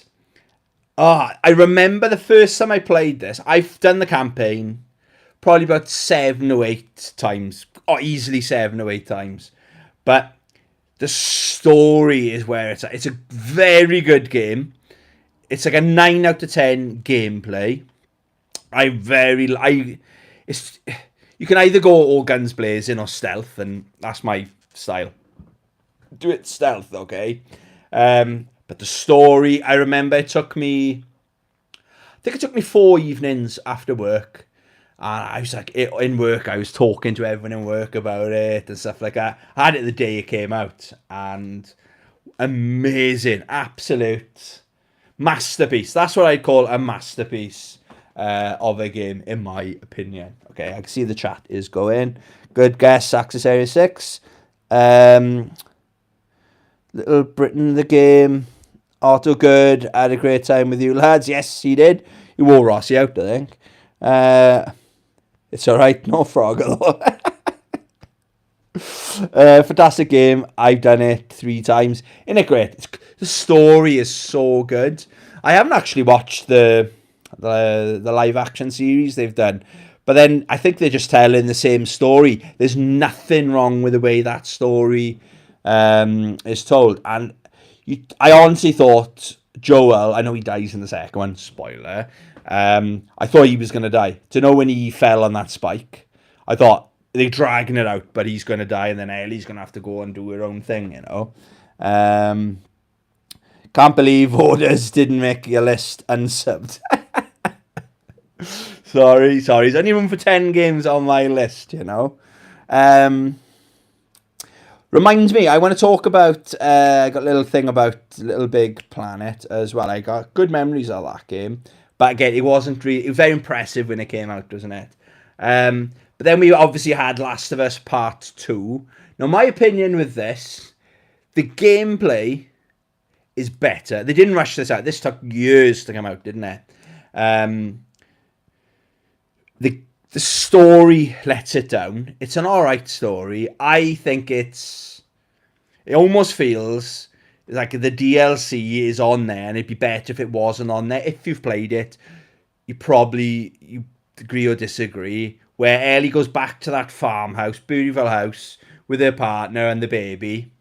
I remember the first time I played this. I've done the campaign probably about 7 or 8 times, or easily 7 or 8 times. But the story is where it's at. It's a very good game. It's like a 9 out of 10 gameplay. You can either go all guns blazing or stealth, and that's my style. Do it stealth, okay? But the story, I remember it took me 4 evenings after work. And I was like, in work, I was talking to everyone in work about it and stuff like that. I had it the day it came out. And amazing, absolute masterpiece. That's what I'd call a masterpiece of a game, in my opinion. Okay, I can see the chat is going. Good guess, Access Area 6. Little Britain, the game. Otto good. Had a great time with you lads. Yes, he did. He wore Rossi out, I think. It's alright. No frog, though. Fantastic game. I've done it 3 times. Isn't it great? The story is so good. I haven't actually watched the live action series they've done. But then I think they're just telling the same story. There's nothing wrong with the way that story is told. And I honestly thought Joel, I know he dies in the second one, spoiler. I thought he was going to die. To know when he fell on that spike, I thought they're dragging it out, but he's going to die, and then Ellie's going to have to go and do her own thing, you know. Can't believe orders didn't make your list unsubbed. Sorry. There's only room for 10 games on my list, you know. Reminds me, I want to talk about, I got a little thing about Little Big Planet as well. I got good memories of that game. But again, it was very impressive when it came out, wasn't it? But then we obviously had Last of Us Part 2. Now, my opinion with this, the gameplay is better. They didn't rush this out. This took years to come out, didn't it? The story lets it down. It's an alright story. I think it almost feels like the DLC is on there, and it'd be better if it wasn't on there. If you've played it, you agree or disagree, where Ellie goes back to that farmhouse, beautiful house, with her partner and the baby,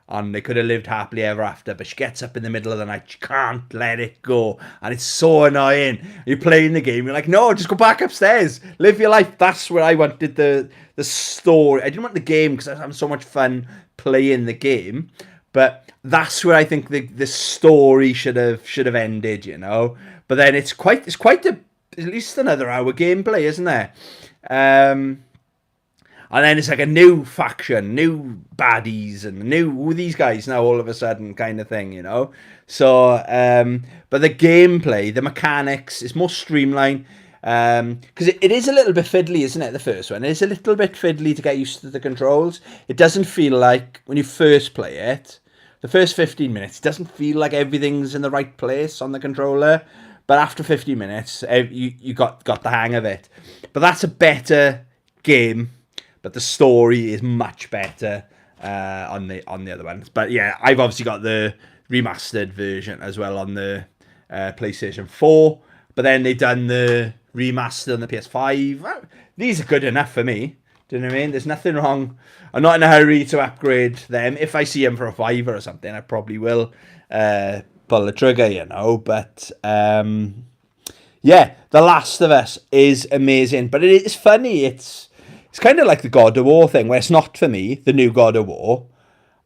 and they could have lived happily ever after, but she gets up in the middle of the night, she can't let it go, and it's so annoying. You're playing the game, you're like, no, just go back upstairs, live your life. That's where I wanted the story. I didn't want the game because I was having so much fun playing the game, but that's where I think the story should have ended, you know. But then it's quite at least another hour gameplay, isn't there? And then it's like a new faction, new baddies, and new these guys now all of a sudden kind of thing, you know. So, but the gameplay, the mechanics, is more streamlined. Because it is a little bit fiddly, isn't it, the first one? It is a little bit fiddly to get used to the controls. It doesn't feel like, when you first play it, the first 15 minutes doesn't feel like everything's in the right place on the controller, but after 15 minutes, you got the hang of it. But that's a better game, but the story is much better on the other ones. But yeah, I've obviously got the remastered version as well on the PlayStation 4. But then they've done the remaster on the PS5. These are good enough for me. Do you know what I mean? There's nothing wrong. I'm not in a hurry to upgrade them. If I see them for a $5 or something, I probably will pull the trigger, you know. But yeah, The Last of Us is amazing. But it is funny. It's kind of like the God of War thing, where it's not for me, the new God of War.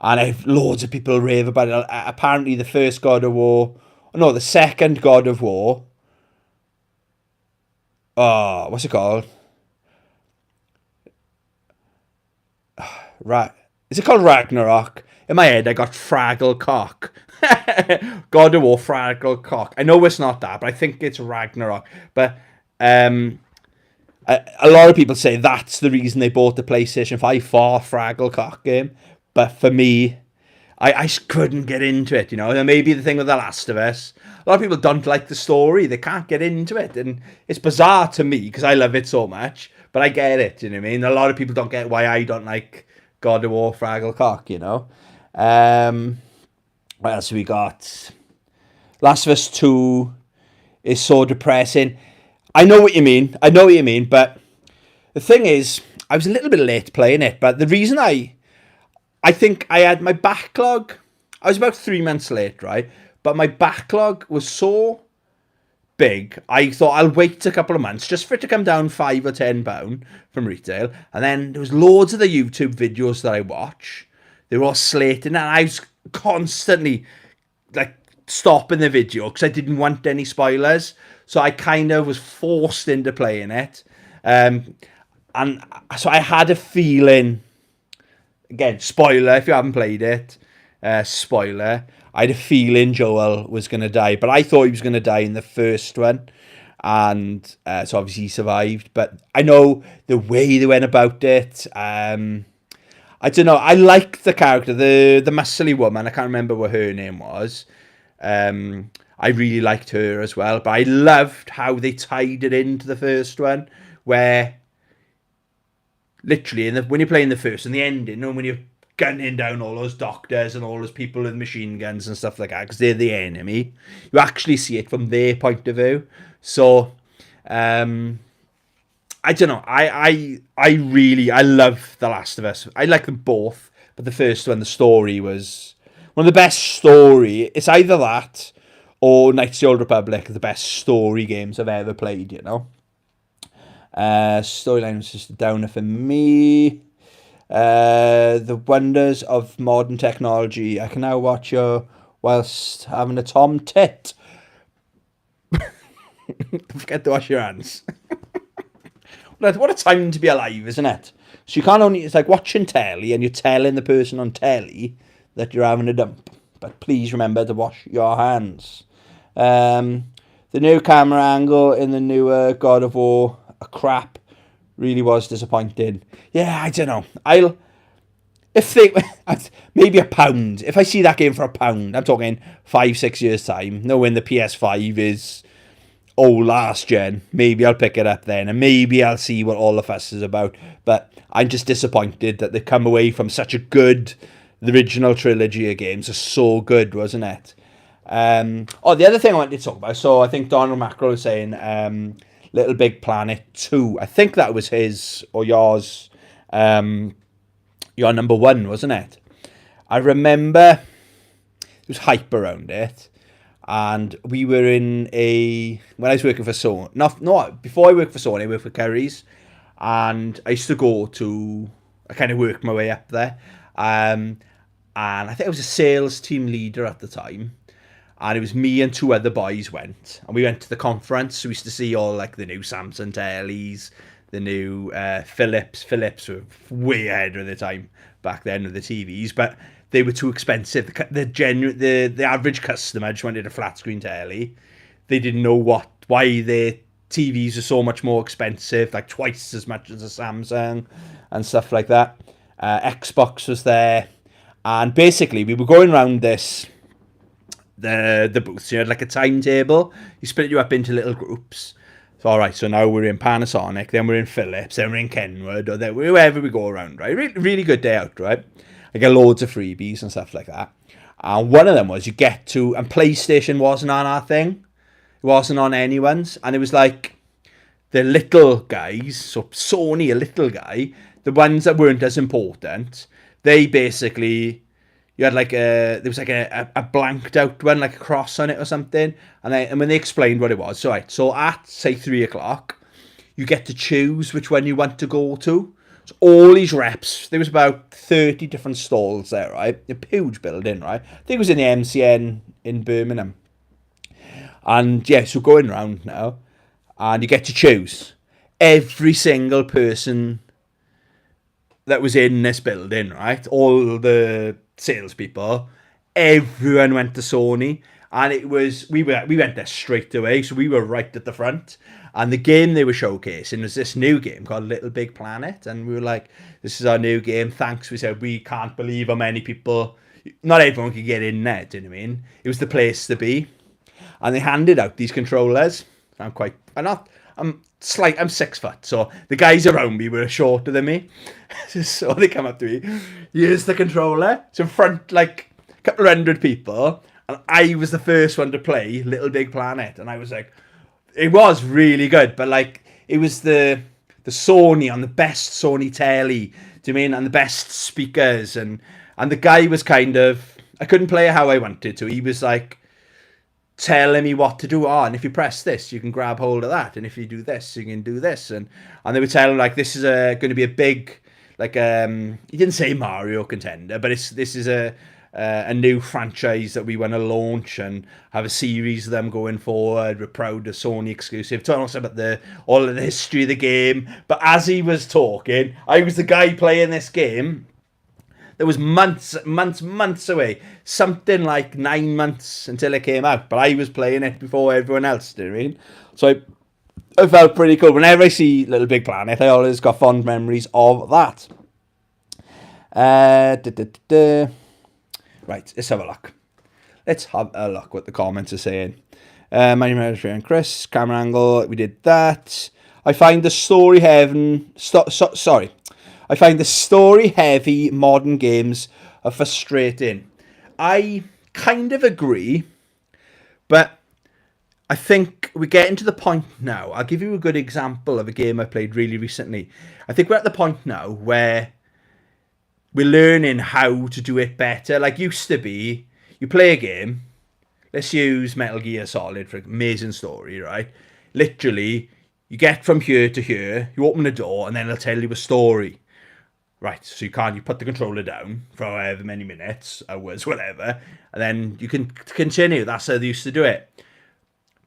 And I've loads of people rave about it. Apparently the first God of War, no, the second God of War. Oh, what's it called? Right. Is it called Ragnarok? In my head, I got Fraggle Cock. God of War, Fraggle Cock. I know it's not that, but I think it's Ragnarok. But a lot of people say that's the reason they bought the PlayStation 5 for Fraggle Cock game. But for me, I just couldn't get into it, you know. And maybe the thing with The Last of Us, a lot of people don't like the story. They can't get into it. And it's bizarre to me because I love it so much. But I get it, you know what I mean? A lot of people don't get why I don't like God of War, Fraggle Cock, you know. What else have we got? Last of Us 2 is so depressing. I know what you mean. But the thing is, I was a little bit late playing it. But the reason I think I had my backlog, I was about 3 months late, right? But my backlog was so big, I thought I'll wait a couple of months just for it to come down £5 or £10 from retail. And then there was loads of the YouTube videos that I watch. They were all slating, and I was constantly like stopping the video because I didn't want any spoilers. So I kind of was forced into playing it. And so I had a feeling, again, spoiler if you haven't played it, spoiler, I had a feeling Joel was going to die, but I thought he was going to die in the first one, and so obviously he survived. But I know the way they went about it, I don't know, I liked the character, the muscly woman, I can't remember what her name was. I really liked her as well, but I loved how they tied it into the first one, where literally when you're playing the first and the ending, and when you're gunning down all those doctors and all those people with machine guns and stuff like that, because they're the enemy, you actually see it from their point of view. So I don't know, I love The Last of Us. I like them both, but the first one, the story was one of the best story. It's either that or Knights of the Old Republic, the best story games I've ever played, you know. Storyline was just a downer for me. The wonders of modern technology. I can now watch you whilst having a tom tit. Don't forget to wash your hands. What a time to be alive, isn't it? So you can't only, it's like watching telly and you're telling the person on telly that you're having a dump. But please remember to wash your hands. The new camera angle in the newer God of War, a crap. Really was disappointing. Yeah, I don't know. Maybe £1. If I see that game for £1, I'm talking 5-6 years time, knowing the PS5 is last gen, maybe I'll pick it up then, and maybe I'll see what all the fuss is about. But I'm just disappointed that they come away from such a good, the original trilogy of games are so good, wasn't it? The other thing I wanted to talk about, so I think Donald Mackerel was saying Little Big Planet 2. I think that was his or yours, your number one, wasn't it? I remember there was hype around it, and we were when I was working for Sony, before I worked for Sony, I worked for Curry's, and I used to I kind of worked my way up there, and I think I was a sales team leader at the time. And it was me and 2 other boys went. And we went to the conference. So we used to see all like the new Samsung tellies, the new Philips. Philips were way ahead of the time back then with the TVs. But they were too expensive. The average customer just wanted a flat screen telly. They didn't know why their TVs are so much more expensive, like twice as much as a Samsung and stuff like that. Xbox was there. And basically, we were going around the booths. You had like a timetable. You split you up into little groups. So, all right, so now we're in Panasonic, then we're in Philips, then we're in Kenwood, or then wherever we go around, right? Really, really good day out, right? I get loads of freebies and stuff like that. And one of them was you get to, and PlayStation wasn't on our thing. It wasn't on anyone's. And it was like the little guys, so Sony, a little guy, the ones that weren't as important, they basically, you had like there was like a blanked out one, like a cross on it or something. And when they explained what it was, so right, so at say 3 o'clock, you get to choose which one you want to go to. So all these reps, there was about 30 different stalls there, right? A huge building, right? I think it was in the MCN in Birmingham. And yeah, so going around now, and you get to choose. Every single person that was in this building, right? All the salespeople, everyone went to Sony, and it was we went there straight away, so we were right at the front. And the game they were showcasing was this new game called Little Big Planet, and we were like, "This is our new game." Thanks, we said. We can't believe how many people. Not everyone could get in there. Do you know what I mean? It was the place to be, and they handed out these controllers. I'm 6 foot, so the guys around me were shorter than me. So they come up to me, here's the controller. So in front, like a couple of hundred people, and I was the first one to play Little Big Planet, and I was like, it was really good, but like it was the Sony on the best Sony telly, do you mean, and the best speakers, and the guy was kind of, I couldn't play it how I wanted to. He was like telling me what to do. Oh, and if you press this, you can grab hold of that, and if you do this, you can do this, and they were telling like this is going to be a big, like he didn't say Mario contender, but this is a new franchise that we want to launch and have a series of them going forward. We're proud of Sony exclusive. Telling us about all of the history of the game. But as he was talking, I was the guy playing this game. There was months away. Something like 9 months until it came out. But I was playing it before everyone else, do you know what I mean? So I felt pretty cool. Whenever I see Little Big Planet, I always got fond memories of that. Right, let's have a look. Let's have a look what the comments are saying. My name is Chris. Camera angle, we did that. I find the story I find the story-heavy modern games are frustrating. I kind of agree, but I think we're getting to the point now. I'll give you a good example of a game I played really recently. I think we're at the point now where we're learning how to do it better. Like used to be, you play a game. Let's use Metal Gear Solid for an amazing story, right? Literally, you get from here to here, you open the door, and then it'll tell you a story. Right, so you put the controller down for however many minutes, hours, whatever, and then you can continue. That's how they used to do it.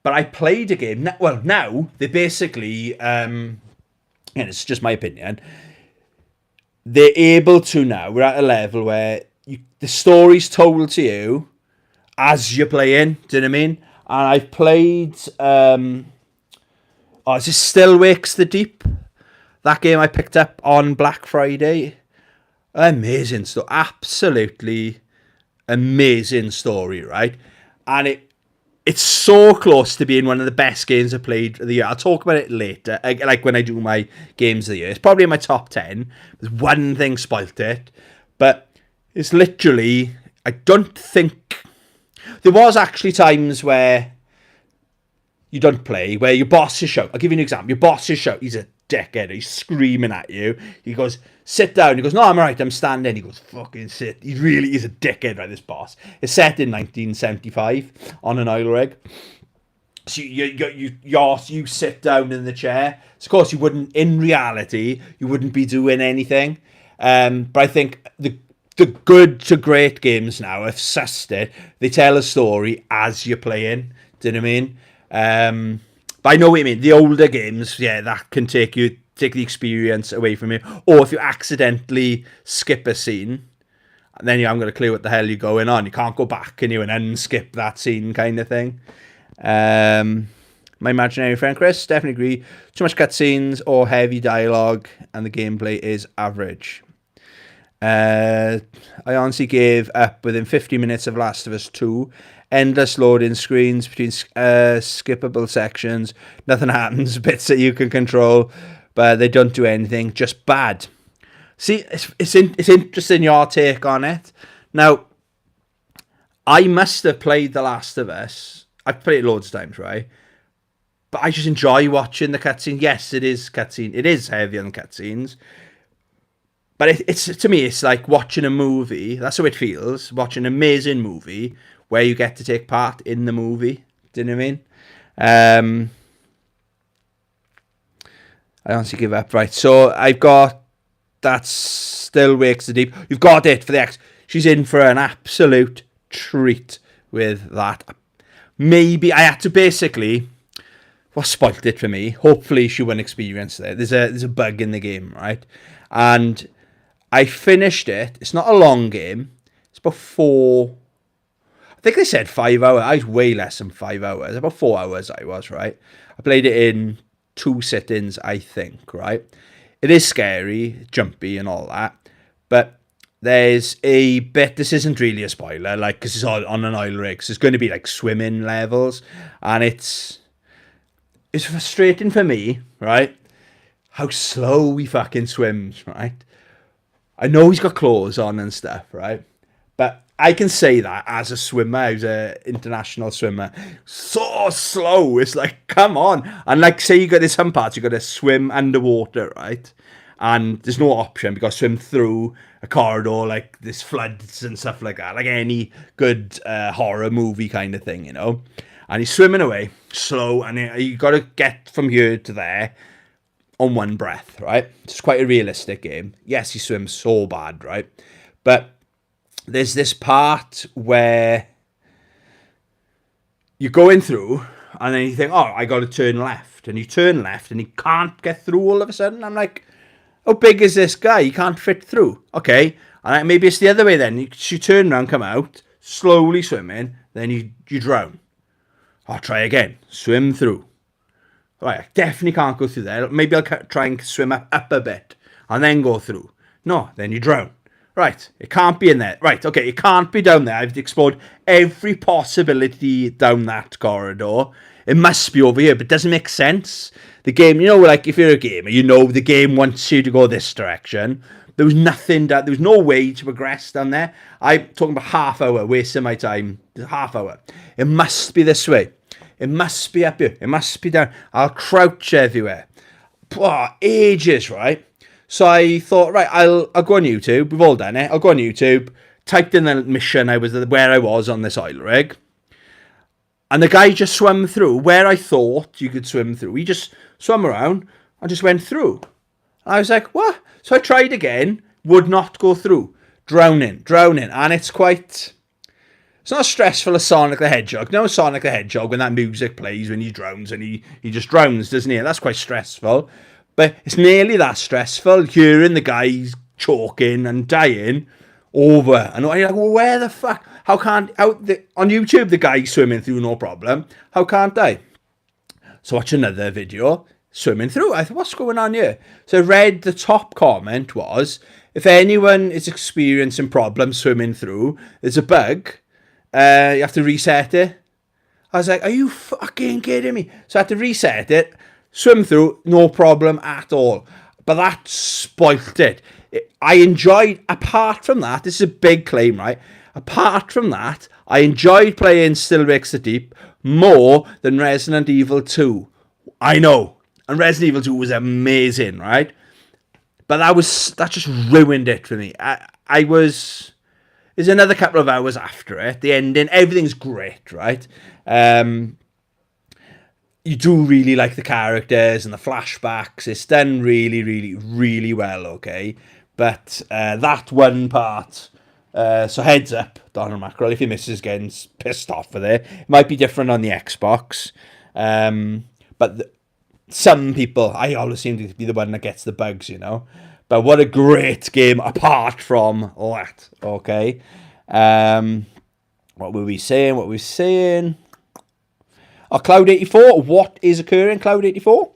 But I played a game, now they basically, and it's just my opinion, they're able to now, we're at a level where the story's told to you as you're playing, do you know what I mean? And I've played, is this Still Wakes the Deep? That game I picked up on Black Friday. Amazing story. Absolutely amazing story, right? And it's so close to being one of the best games I've played of the year. I'll talk about it later, like when I do my games of the year. It's probably in my top 10. There's one thing spoilt it. But it's literally, I don't think... There was actually times where you don't play, where your boss is shout. I'll give you an example. Your boss is shout. He's a dickhead. He's screaming at you. He goes, sit down. He goes, no, I'm all right. I'm standing. He goes, fucking sit. He really is a dickhead, right, this boss. It's set in 1975 on an oil rig. So you sit down in the chair. So of course, in reality, you wouldn't be doing anything. But I think the good to great games now have sussed it. They tell a story as you're playing. Do you know what I mean? But I know what you mean. The older games, yeah, that can take the experience away from you. Or if you accidentally skip a scene, then you haven't got a clue what the hell you're going on. You can't go back, can you, and unskip that scene kind of thing. My imaginary friend Chris, definitely agree. Too much cutscenes or heavy dialogue, and the gameplay is average. I honestly gave up within 50 minutes of Last of Us 2. Endless loading screens between skippable sections. Nothing happens. Bits that you can control, but they don't do anything. Just bad. See, it's interesting your take on it. Now, I must have played The Last of Us. I've played it loads of times, right? But I just enjoy watching the cutscene. Yes, it is cutscene. It is heavy on cutscenes. But it's to me, it's like watching a movie. That's how it feels. Watching an amazing movie where you get to take part in the movie. Do you know what I mean? I honestly give up. Right, so I've got that Still Wakes the Deep. You've got it for the X. She's in for an absolute treat with that. Maybe I had to basically... What spoilt it for me? Hopefully she won't experience it. There's a bug in the game, right? And I finished it. It's not a long game. It's about 4... I think they said 5 hours. I was way less than 5 hours. About 4 hours I was, right? I played it in 2 sittings, I think, right? It is scary, jumpy and all that. But there's a bit... This isn't really a spoiler, like, because it's on an oil rig. So it's going to be like swimming levels. And it's frustrating for me, right? How slow he fucking swims, right? I know he's got claws on and stuff, right? But I can say that as a swimmer, who's an international swimmer, so slow. It's like, come on. And like, say you got this some parts, you got to swim underwater, right? And there's no option because swim through a corridor like this floods and stuff like that, like any good horror movie kind of thing, you know. And he's swimming away slow, and you got to get from here to there on one breath, right? It's quite a realistic game. Yes, he swims so bad, right? But there's this part where you're going through, and then you think, oh, I got to turn left. And you turn left, and you can't get through all of a sudden. I'm like, how big is this guy? He can't fit through. Okay, and maybe it's the other way then. You turn around, come out, slowly swimming, then you drown. I'll try again. Swim through. Right, I definitely can't go through there. Maybe I'll try and swim up a bit and then go through. No, then you drown. Right, it can't be in there. Right, okay, it can't be down there. I've explored every possibility down that corridor. It must be over here, but it doesn't make sense. The game, you know, like if you're a gamer, you know the game wants you to go this direction. There was nothing, there was no way to progress down there. I'm talking about half hour, wasting my time. Half hour. It must be this way. It must be up here. It must be down. I'll crouch everywhere. Oh, ages, right? So I thought, right, I'll go on YouTube. We've all done it. I'll go on YouTube. Typed in the mission where I was on this oil rig. And the guy just swam through where I thought you could swim through. He just swam around and just went through. And I was like, what? So I tried again. Would not go through. Drowning. And it's quite... It's not as stressful as Sonic the Hedgehog. No, Sonic the Hedgehog, when that music plays, when he drowns, and he just drowns, doesn't he? That's quite stressful. But it's nearly that stressful, hearing the guys choking and dying over. And you're like, well, where the fuck? How can't... on YouTube, the guy's swimming through, no problem. How can't I? So watch another video, swimming through. I thought, what's going on here? So I read the top comment was, if anyone is experiencing problems swimming through, there's a bug... you have to reset it. I was like, are you fucking kidding me? So I had to reset it, swim through, no problem at all. But that spoilt it. I enjoyed, apart from that, this is a big claim, right? Apart from that, I enjoyed playing Still Wakes the Deep more than Resident Evil 2. I know. And Resident Evil 2 was amazing, right? But that just ruined it for me. There's another couple of hours after it. The ending, everything's great, right? You do really like the characters and the flashbacks. It's done really, really, really well, okay? But that one part... so heads up, Donald Mackerel, if your missus getting pissed off with it. It might be different on the Xbox. But some people... I always seem to be the one that gets the bugs, you know? But what a great game apart from that, okay? What were we saying? Oh, Cloud 84. What is occurring, Cloud 84?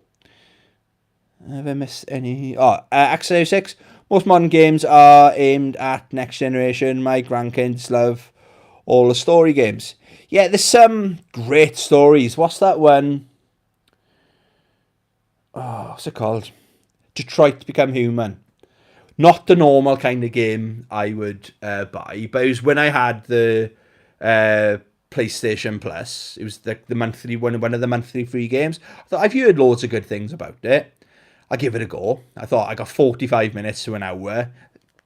Have I missed any? Oh, Access 6. Most modern games are aimed at next generation. My grandkids love all the story games. Yeah, there's some great stories. What's that one? Oh, what's it called? Detroit Become Human. Not the normal kind of game I would buy, but it was when I had the uh, PlayStation Plus. It was the monthly one of the monthly free games. I thought I've heard loads of good things about it. I'll give it a go. I thought I got 45 minutes to an hour.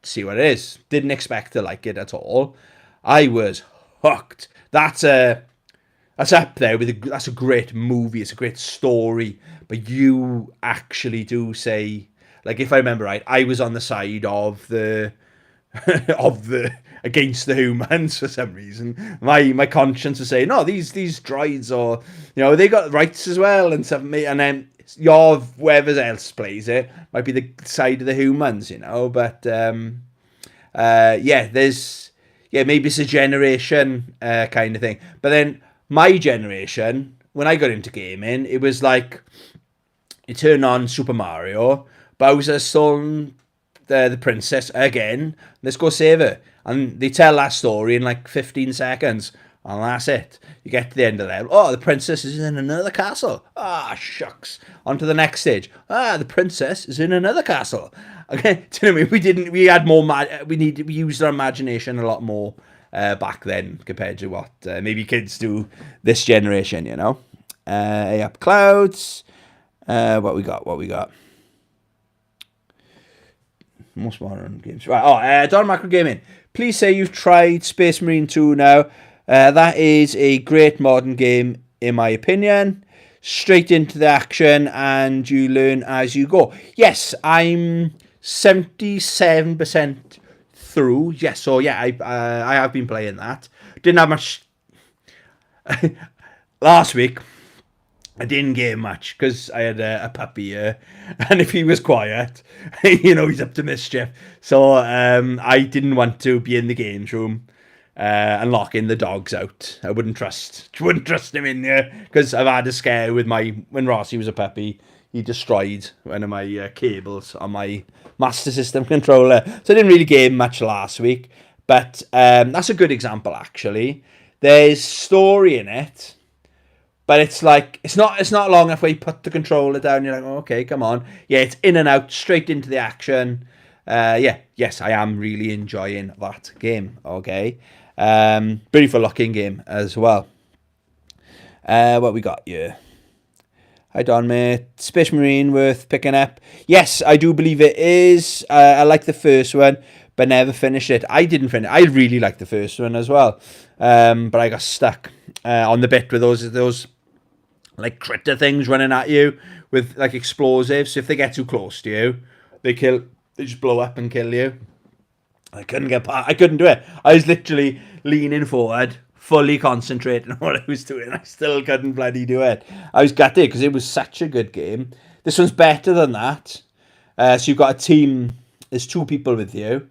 See what it is. Didn't expect to like it at all. I was hooked. That's up there with that's a great movie. It's a great story. But you actually do say, like, if I remember right, I was on the side of the of the against the humans for some reason. My conscience was saying, no, these droids are, they got rights as well and stuff. And then whoever else plays it might be the side of the humans, But maybe it's a generation kind of thing. But then my generation, when I got into gaming, it was like you turn on Super Mario, Bowser's stolen the princess again. Let's go save her. And they tell that story in like 15 seconds. And that's it. You get to the end of the level. Oh, the princess is in another castle. Ah, shucks. On to the next stage. Ah, the princess is in another castle. Okay, do you know what I mean? We had more, we used our imagination a lot more back then compared to what maybe kids do this generation, Up clouds. What we got? Most modern games. Right. Don Macro Gaming. Please say you've tried Space Marine 2 now. That is a great modern game, in my opinion. Straight into the action, and you learn as you go. Yes, I'm 77% through. Yes, so yeah, I have been playing that. Didn't have much last week. I didn't get much because I had a puppy here, and if he was quiet, he's up to mischief. So I didn't want to be in the games room and locking the dogs out. I wouldn't trust him in there because I've had a scare with when Rossi was a puppy. He destroyed one of my cables on my Master System controller, so I didn't really get much last week. But that's a good example, actually. There's story in it. But it's like, it's not long enough where you put the controller down, you're like, oh, okay, come on. Yeah, it's in and out, straight into the action. Yes, I am really enjoying that game, okay? Beautiful looking game as well. What we got here? Hi, Don, mate. Space Marine worth picking up? Yes, I do believe it is. I like the first one, but never finished it. I didn't finish it. I really liked the first one as well. But I got stuck on the bit with those like critter things running at you with like explosives. If they get too close to you, they just blow up and kill you. I couldn't do it. I was literally leaning forward, fully concentrating on what I was doing. I still couldn't bloody do it. I was gutted because it was such a good game. This one's better than that. So you've got a team. There's 2 people with you.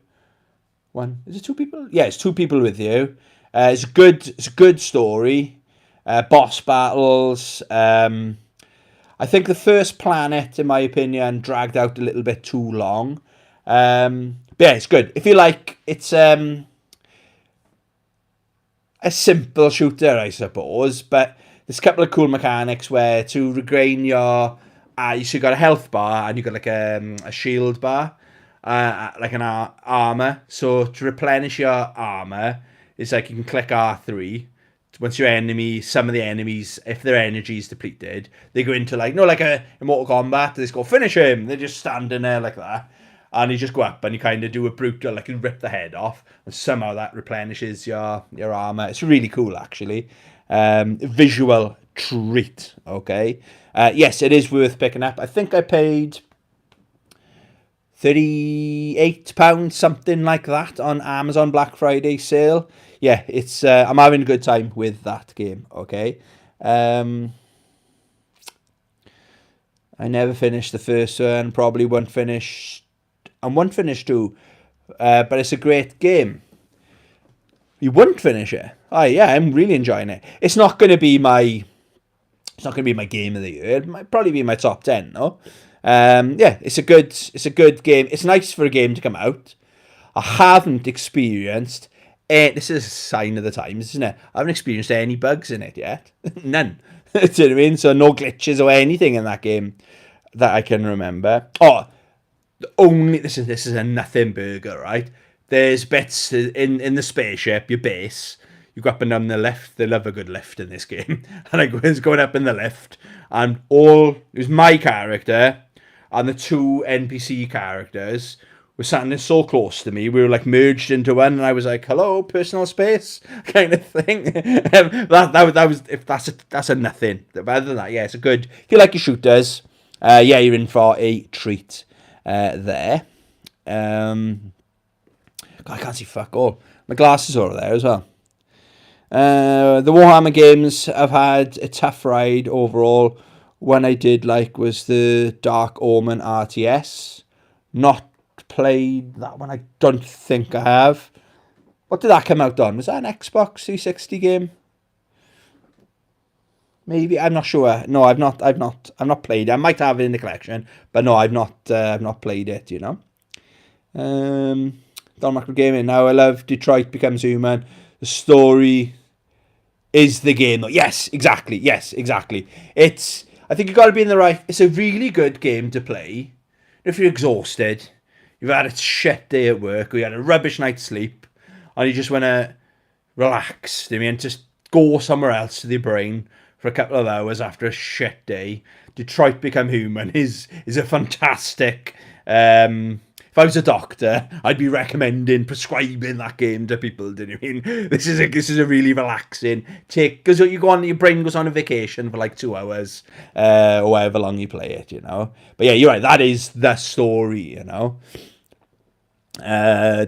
One, is it 2 people? Yeah, it's 2 people with you. It's a good story. Boss battles. I think the first planet, in my opinion, dragged out a little bit too long. But yeah, it's good. If you like, it's a simple shooter, I suppose. But there's a couple of cool mechanics where to regain your... you got a health bar and you got like a shield bar. Like an armor. So to replenish your armor, it's like you can click R3. Once your enemy, some of the enemies, if their energy is depleted, they go into like a Mortal Kombat. They just go finish him. They're just standing there like that, and you just go up and you kind of do a brutal, like you rip the head off, and somehow that replenishes your armor. It's really cool, actually. Visual treat. Okay. Yes, it is worth picking up. I think I paid £38, something like that, on Amazon Black Friday sale. Yeah, it's I'm having a good time with that game, okay? I never finished the first one, probably won't finish 2, but it's a great game. You wouldn't finish it? Oh, yeah, I'm really enjoying it. It's not going to be my It's not going to be my game of the year. It might probably be my top 10, no? Yeah, it's a good game. It's nice for a game to come out. I haven't experienced this is a sign of the times, isn't it? I haven't experienced any bugs in it yet. None. Do you know what I mean? So no glitches or anything in that game that I can remember. Oh, this is a nothing burger, right? There's bits in the spaceship, your base. You go up and down the lift. They love a good lift in this game. And I was going up in the lift, and it was my character and the two NPC characters were standing so close to me. We were like merged into one, and I was like, "Hello, personal space," kind of thing. That was if that's a nothing. But other than that, yeah, it's a good. If you like your shooters, yeah, you're in for a treat there. God, I can't see fuck all. My glasses are over there as well. The Warhammer games I've had a tough ride overall. One I did like was the Dark Omen RTS. Not played that one. I don't think I have. What did that come out on? Was that an Xbox 360 game? Maybe, I'm not sure. No, I've not played it. I might have it in the collection, but no, I've not played it. You know. Don Macro Gaming. Now I love Detroit Becomes Human. The story is the game. Yes, exactly. I think you've got to be in the right. It's a really good game to play if you're exhausted. You've had a shit day at work, or you had a rubbish night's sleep, and you just want to relax. I mean, just go somewhere else with your brain for a couple of hours after a shit day. Detroit Become Human is a fantastic. If I was a doctor, I'd be prescribing that game to people. Do you know what I mean? This is a really relaxing take, because you go on, your brain goes on a vacation for like 2 hours, or however long you play it, you know. But yeah, you're right. That is the story, you know. My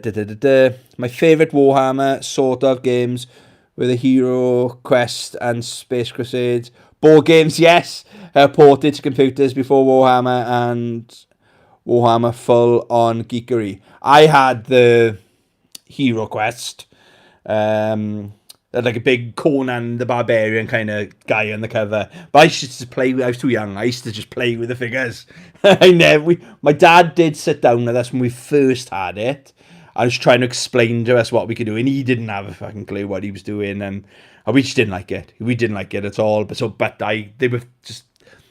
favourite Warhammer sort of games were the Hero Quest and Space Crusades. Board games, yes, ported to computers before Warhammer and Warhammer full on geekery. I had the Hero Quest, like a big Conan the Barbarian kind of guy on the cover. But I used to play. I was too young. I used to just play with the figures. My dad did sit down with us when we first had it. I was trying to explain to us what we could do, and he didn't have a fucking clue what he was doing, and we just didn't like it. We didn't like it at all. They were just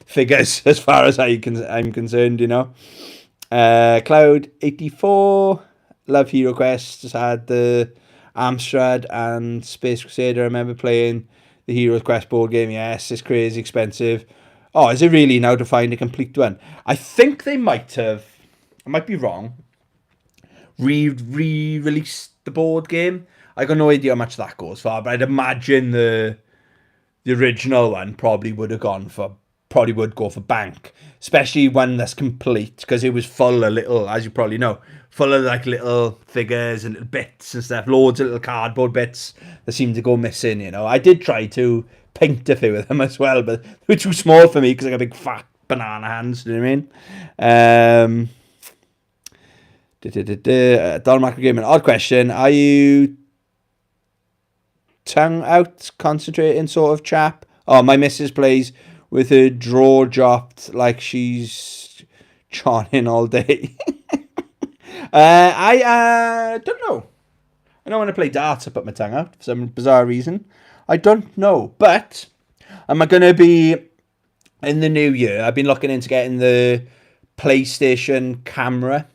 figures as far as I'm concerned, you know. Cloud 84, love Hero Quest. Just had the Amstrad and Space Crusader. I remember playing the Hero Quest board game. Yes, it's crazy expensive. Oh, is it really now to find a complete one? I think they might have, I might be wrong, re-released the board game. I got no idea how much that goes for, but I'd imagine the original one probably would go for bank, especially one that's complete, because it was full of little, as you probably know, full of like little figures and little bits and stuff, loads of little cardboard bits that seem to go missing, you know. I did try to paint a few of them as well, but they were too small for me because I got big fat banana hands, do you know what I mean? Don Macro Gaming, odd question. Are you tongue out, concentrating sort of chap? Oh, my missus plays with her jaw dropped like she's chawning all day. I don't know. I don't want to play darts. I put my tongue out for some bizarre reason. I don't know. But am I going to be in the new year? I've been looking into getting the PlayStation camera.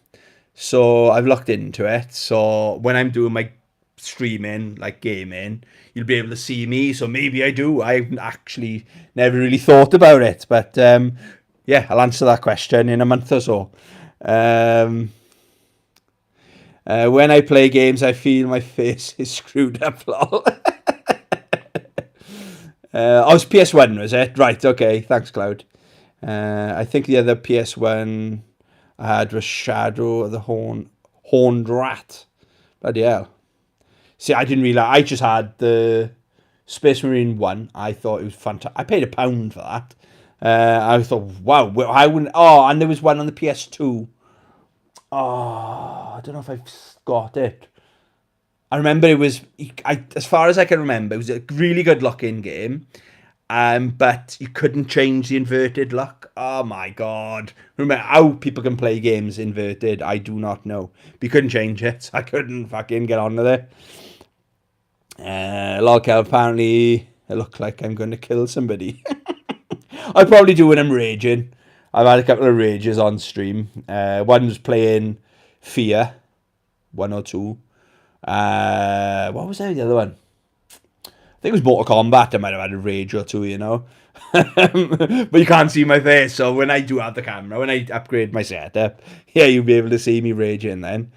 So I've looked into it. So when I'm doing my streaming, like gaming, you'll be able to see me. So maybe I do. I've actually never really thought about it. But yeah, I'll answer that question in a month or so. When I play games, I feel my face is screwed up. Lol. It's PS1, was it? Right, okay. Thanks, Cloud. I think the other PS1 I had was Shadow of the Horned Rat. Bloody hell. See, I didn't realise. I just had the Space Marine 1. I thought it was fantastic. I paid £1 for that. I thought, wow. I wouldn't. Oh, and there was one on the PS2. Oh, I don't know if I've got it. I remember it was, as far as I can remember, it was a really good looking game. But you couldn't change the inverted look. Oh my god! Remember how people can play games inverted? I do not know. But you couldn't change it. I couldn't fucking get on with it. Lolkel, apparently it looked like I'm going to kill somebody. I probably do when I'm raging. I've had a couple of rages on stream. One was playing Fear 102. What was that? The other one? I think it was Mortal Kombat. I might have had a rage or two, you know. But you can't see my face, so when I do have the camera, when I upgrade my setup, yeah, you'll be able to see me raging then.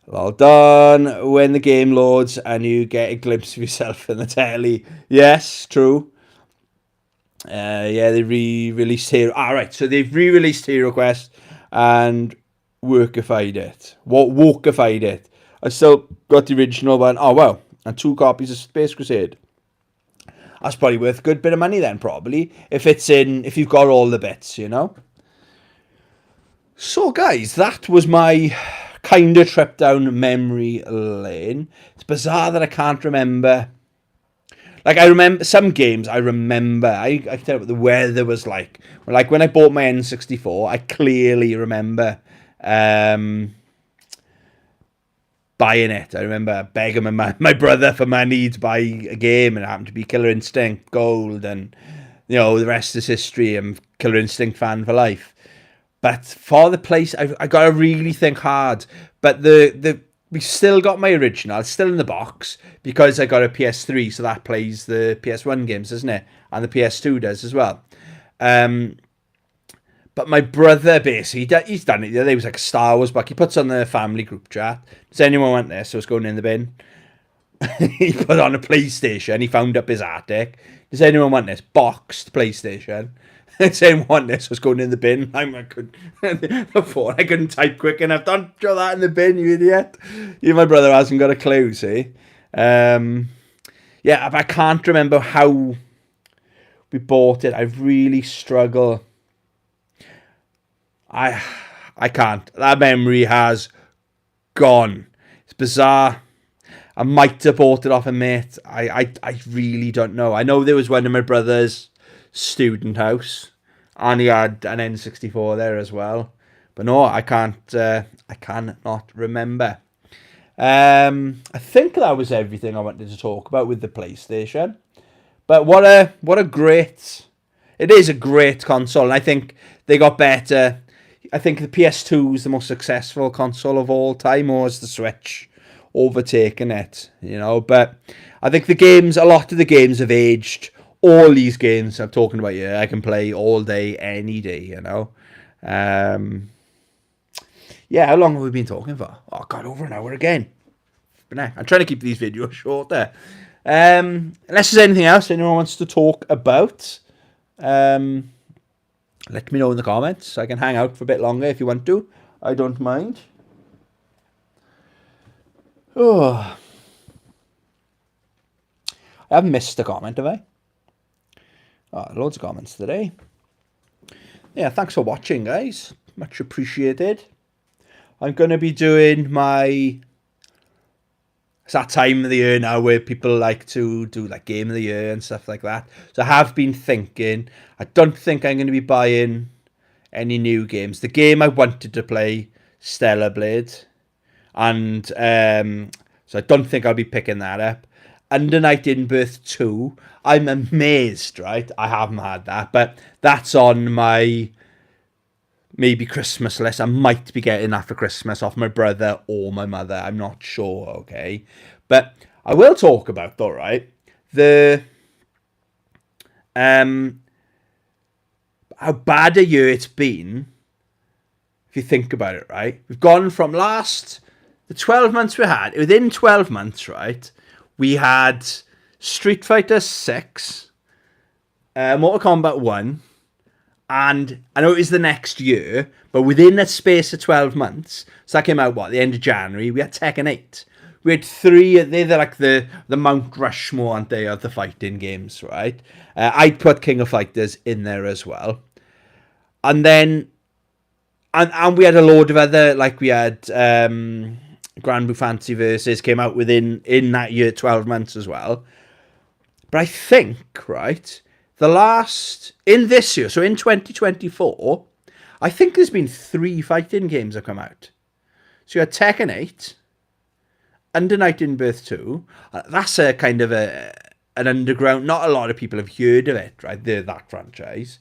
Well done. When the game loads and you get a glimpse of yourself in the telly. Yes, true. Yeah, they re-released Hero. Right, so they've re-released Hero Quest and workified it. Wokified it. I still got the original one. Oh, well. And 2 copies of Space Crusade. That's probably worth a good bit of money then, probably. If you've got all the bits, you know. So, guys, that was my kind of trip down memory lane. It's bizarre that I can't remember. Like, I remember some games, I can tell you what the weather was like. Like, when I bought my N64, I clearly remember buying it. I remember begging my brother for money to buy a game, and it happened to be Killer Instinct Gold, and, you know, the rest is history. I'm a Killer Instinct fan for life. But for the place, I got to really think hard. But we still got my original. It's still in the box because I got a PS3, so that plays the PS1 games, doesn't it? And the PS2 does as well. But my brother, basically, he's done it the other day. It was like a Star Wars book. He puts on the family group chat. Does anyone want this? So it's going in the bin. He put on a PlayStation. He found up his attic. Does anyone want this? Boxed PlayStation. Does anyone want this? Was going in the bin. I couldn't type quick enough. Don't throw that in the bin, you idiot. Even my brother hasn't got a clue, see? Yeah, I can't remember how we bought it. I really struggle. I can't. That memory has gone. It's bizarre. I might have bought it off a mate. I really don't know. I know there was one in my brother's student house, and he had an N64 there as well. But no, I cannot remember. I think that was everything I wanted to talk about with the PlayStation. But what a great... It is a great console, and I think they got better. I think the PS2 is the most successful console of all time, or is the Switch overtaken it, you know? But I think a lot of the games have aged. All these games I'm talking about here, I can play all day, any day, you know? Yeah, how long have we been talking for? Oh, God, over an hour again. But I'm trying to keep these videos shorter. Unless there's anything else anyone wants to talk about, let me know in the comments. I can hang out for a bit longer if you want to. I don't mind. Oh, I haven't missed a comment, have I? Oh, loads of comments today. Yeah, thanks for watching, guys. Much appreciated. I'm going to be doing it's that time of the year now where people like to do like Game of the Year and stuff like that. So I have been thinking, I don't think I'm going to be buying any new games. The game I wanted to play, Stellar Blade. And so I don't think I'll be picking that up. Under Night in Birth 2, I'm amazed, right? I haven't had that, but that's on my maybe Christmas list. I might be getting that for Christmas off my brother or my mother. I'm not sure, okay? But I will talk about, though, right? How bad a year it's been, if you think about it, right? We've gone from the 12 months we had, within 12 months, right? We had Street Fighter 6, Mortal Kombat 1, and I know it was the next year, but within a space of 12 months, so that came out, the end of January, we had Tekken 8. We had 3, they're like the Mount Rushmore, aren't they, of the fighting games, right? I'd put King of Fighters in there as well. And then, and we had a load of other, like we had Grand Blue Fantasy Versus came out in that year, 12 months as well. But I think, right, in this year, so in 2024, I think there's been 3 fighting games that come out. So you had Tekken 8, Under Night in Birth 2. That's a kind of an underground, not a lot of people have heard of it, right? That franchise.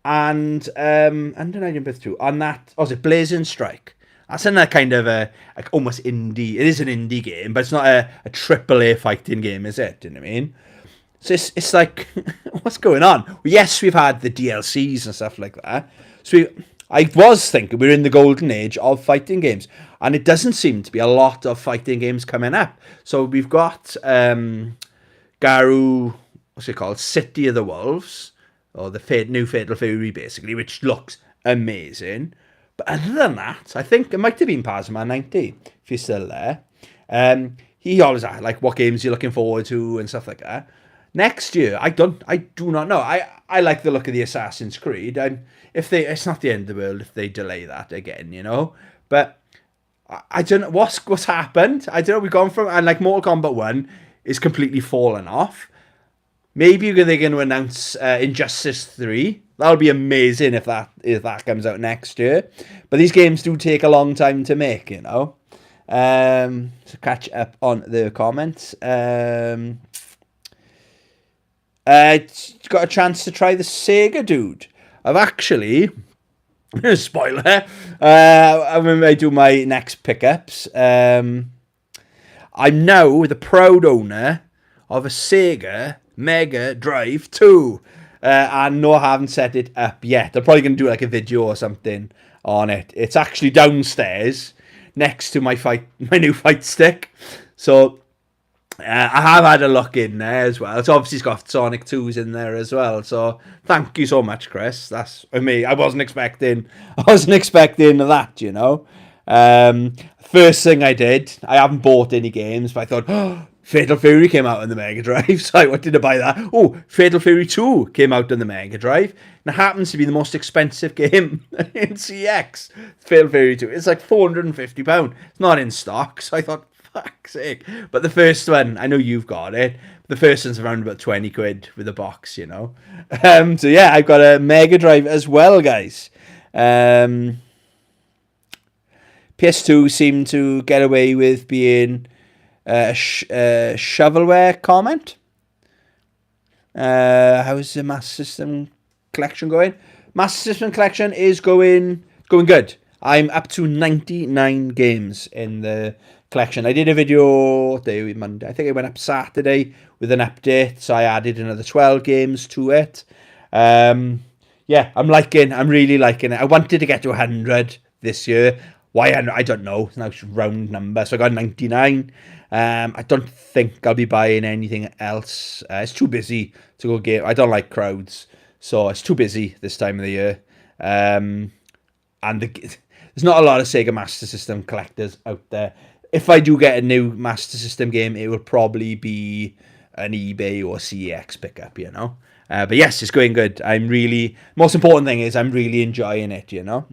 And Under Night in Birth 2. On that, was it Blazing Strike? That's in a kind of like almost indie. It is an indie game, but it's not a AAA fighting game, is it? Do you know what I mean? So it's like, what's going on? Well, yes, we've had the DLCs and stuff like that. So I was thinking we're in the golden age of fighting games, and it doesn't seem to be a lot of fighting games coming up. So we've got Garu, what's it called? City of the Wolves, or the new Fatal Fury, basically, which looks amazing. But other than that, I think it might have been Pazman 90, if you're still there. He always asked, like, what games you're looking forward to and stuff like that. Next year, I do not know. I like the look of the Assassin's Creed. It's not the end of the world if they delay that again, you know. But I don't know what's happened. I don't know. We've gone from, and like Mortal Kombat 1 is completely fallen off. Maybe they're going to announce Injustice 3. That'll be amazing if that comes out next year. But these games do take a long time to make, you know. So catch up on the comments. Got a chance to try the Sega Dude. I've actually, spoiler, when I do my next pickups, I'm now the proud owner of a Sega Mega Drive 2. And no, I haven't set it up yet. I'm probably going to do like a video or something on it. It's actually downstairs next to my new fight stick. So I have had a look in there as well. It's obviously got Sonic 2s in there as well. So thank you so much, Chris. That's me. I wasn't expecting that, you know. First thing I did, I haven't bought any games, but I thought, oh, Fatal Fury came out on the Mega Drive, so I wanted to buy that. Oh, Fatal Fury 2 came out on the Mega Drive, and it happens to be the most expensive game in CX. Fatal Fury 2. It's like £450. It's not in stock, so I thought, fuck's sake. But the first one, I know you've got it. The first one's around about 20 quid with a box, you know. So yeah, I've got a Mega Drive as well, guys. PS2 seemed to get away with being shovelware comment. How's the Master System collection going? Master System collection is going good. I'm up to 99 games in the collection. I did a video Monday. I think it went up Saturday with an update, so I added another 12 games to it. Yeah, I'm really liking it. I wanted to get to 100 this year. Why? I don't know. It's now just a round number. So I got 99. I don't think I'll be buying anything else. It's too busy to go game. I don't like crowds. So it's too busy this time of the year. And there's not a lot of Sega Master System collectors out there. If I do get a new Master System game, it will probably be an eBay or CEX pickup, you know. But yes, it's going good. Most important thing is I'm really enjoying it, you know.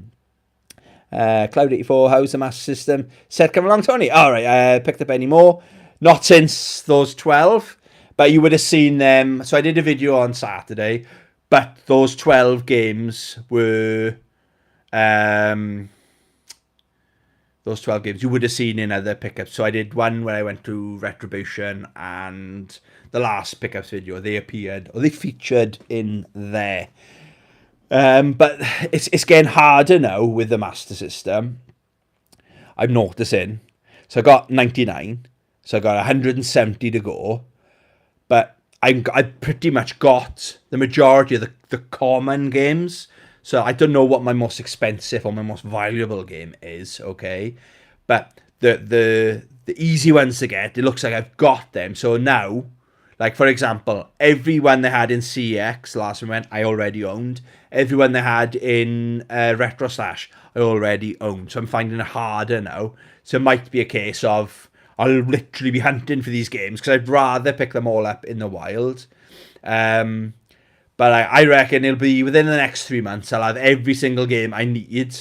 Cloud84, how's the Master System set coming along, Tony? Alright, picked up any more? Not since those 12, but you would have seen them. So I did a video on Saturday, but those 12 games were those 12 games you would have seen in other pickups. So I did one where I went to Retribution, and the last pickups video, they featured in there. But it's getting harder now with the Master System. I'm noticing. So I got 99. So I got 170 to go. But I pretty much got the majority of the common games. So I don't know what my most expensive or my most valuable game is, okay? But the easy ones to get, it looks like I've got them. So now, like for example, everyone they had in CX last event, I already owned. Everyone they had in Retro Slash, I already owned. So I'm finding it harder now. So it might be a case of I'll literally be hunting for these games because I'd rather pick them all up in the wild. But I reckon it'll be within the next 3 months. I'll have every single game I need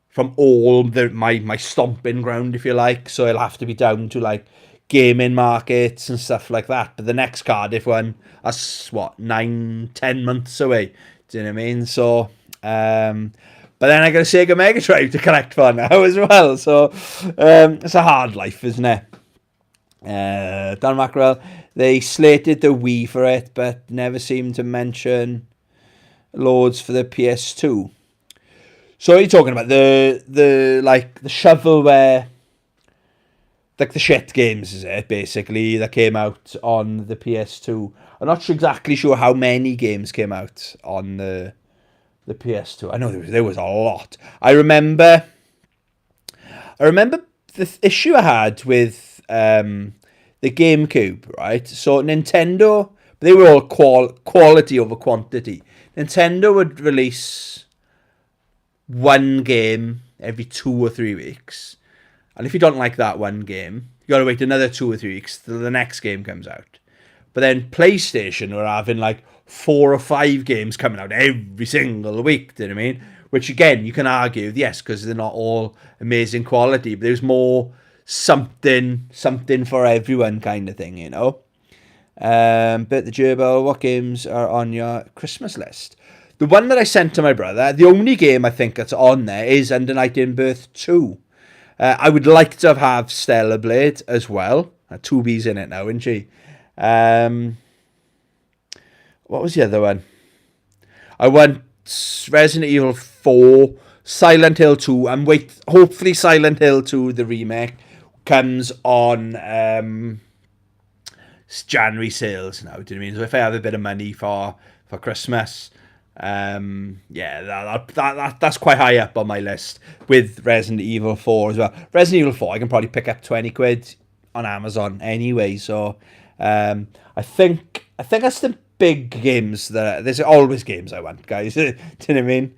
from all my stomping ground, if you like. So it'll have to be down to like gaming markets and stuff like that. But the next Cardiff one, that's what, 9-10 months away. Do you know what I mean? So, but then I got a Sega Mega Drive to collect for now as well. So, it's a hard life, isn't it? Dan Mackerel, they slated the Wii for it, but never seemed to mention loads for the PS2. So, are you talking about the shovelware, like the shit games, is it, basically, that came out on the PS2? I'm not exactly sure how many games came out on the PS2. I know there was a lot. I remember the issue I had with the GameCube, right? So Nintendo, they were all quality over quantity. Nintendo would release one game every 2 or 3 weeks. And if you don't like that one game, you got to wait another 2 or 3 weeks till the next game comes out. But then PlayStation were having like 4 or 5 games coming out every single week, do you know what I mean? Which again, you can argue, yes, because they're not all amazing quality, but there's more something for everyone kind of thing, you know? But the Gerbil, what games are on your Christmas list? The one that I sent to my brother, the only game I think that's on there is Under Night in Birth 2. I would like to have Stellar Blade as well. 2B's in it now, isn't she? What was the other one? I want Resident Evil 4, Silent Hill 2, and hopefully Silent Hill 2, the remake, comes on January sales now. Do you know what I mean? So if I have a bit of money for Christmas, that's quite high up on my list with Resident Evil 4 as well. Resident Evil 4, I can probably pick up 20 quid on Amazon anyway. So I think that's the big games there's always games I want, guys. Do you know what I mean?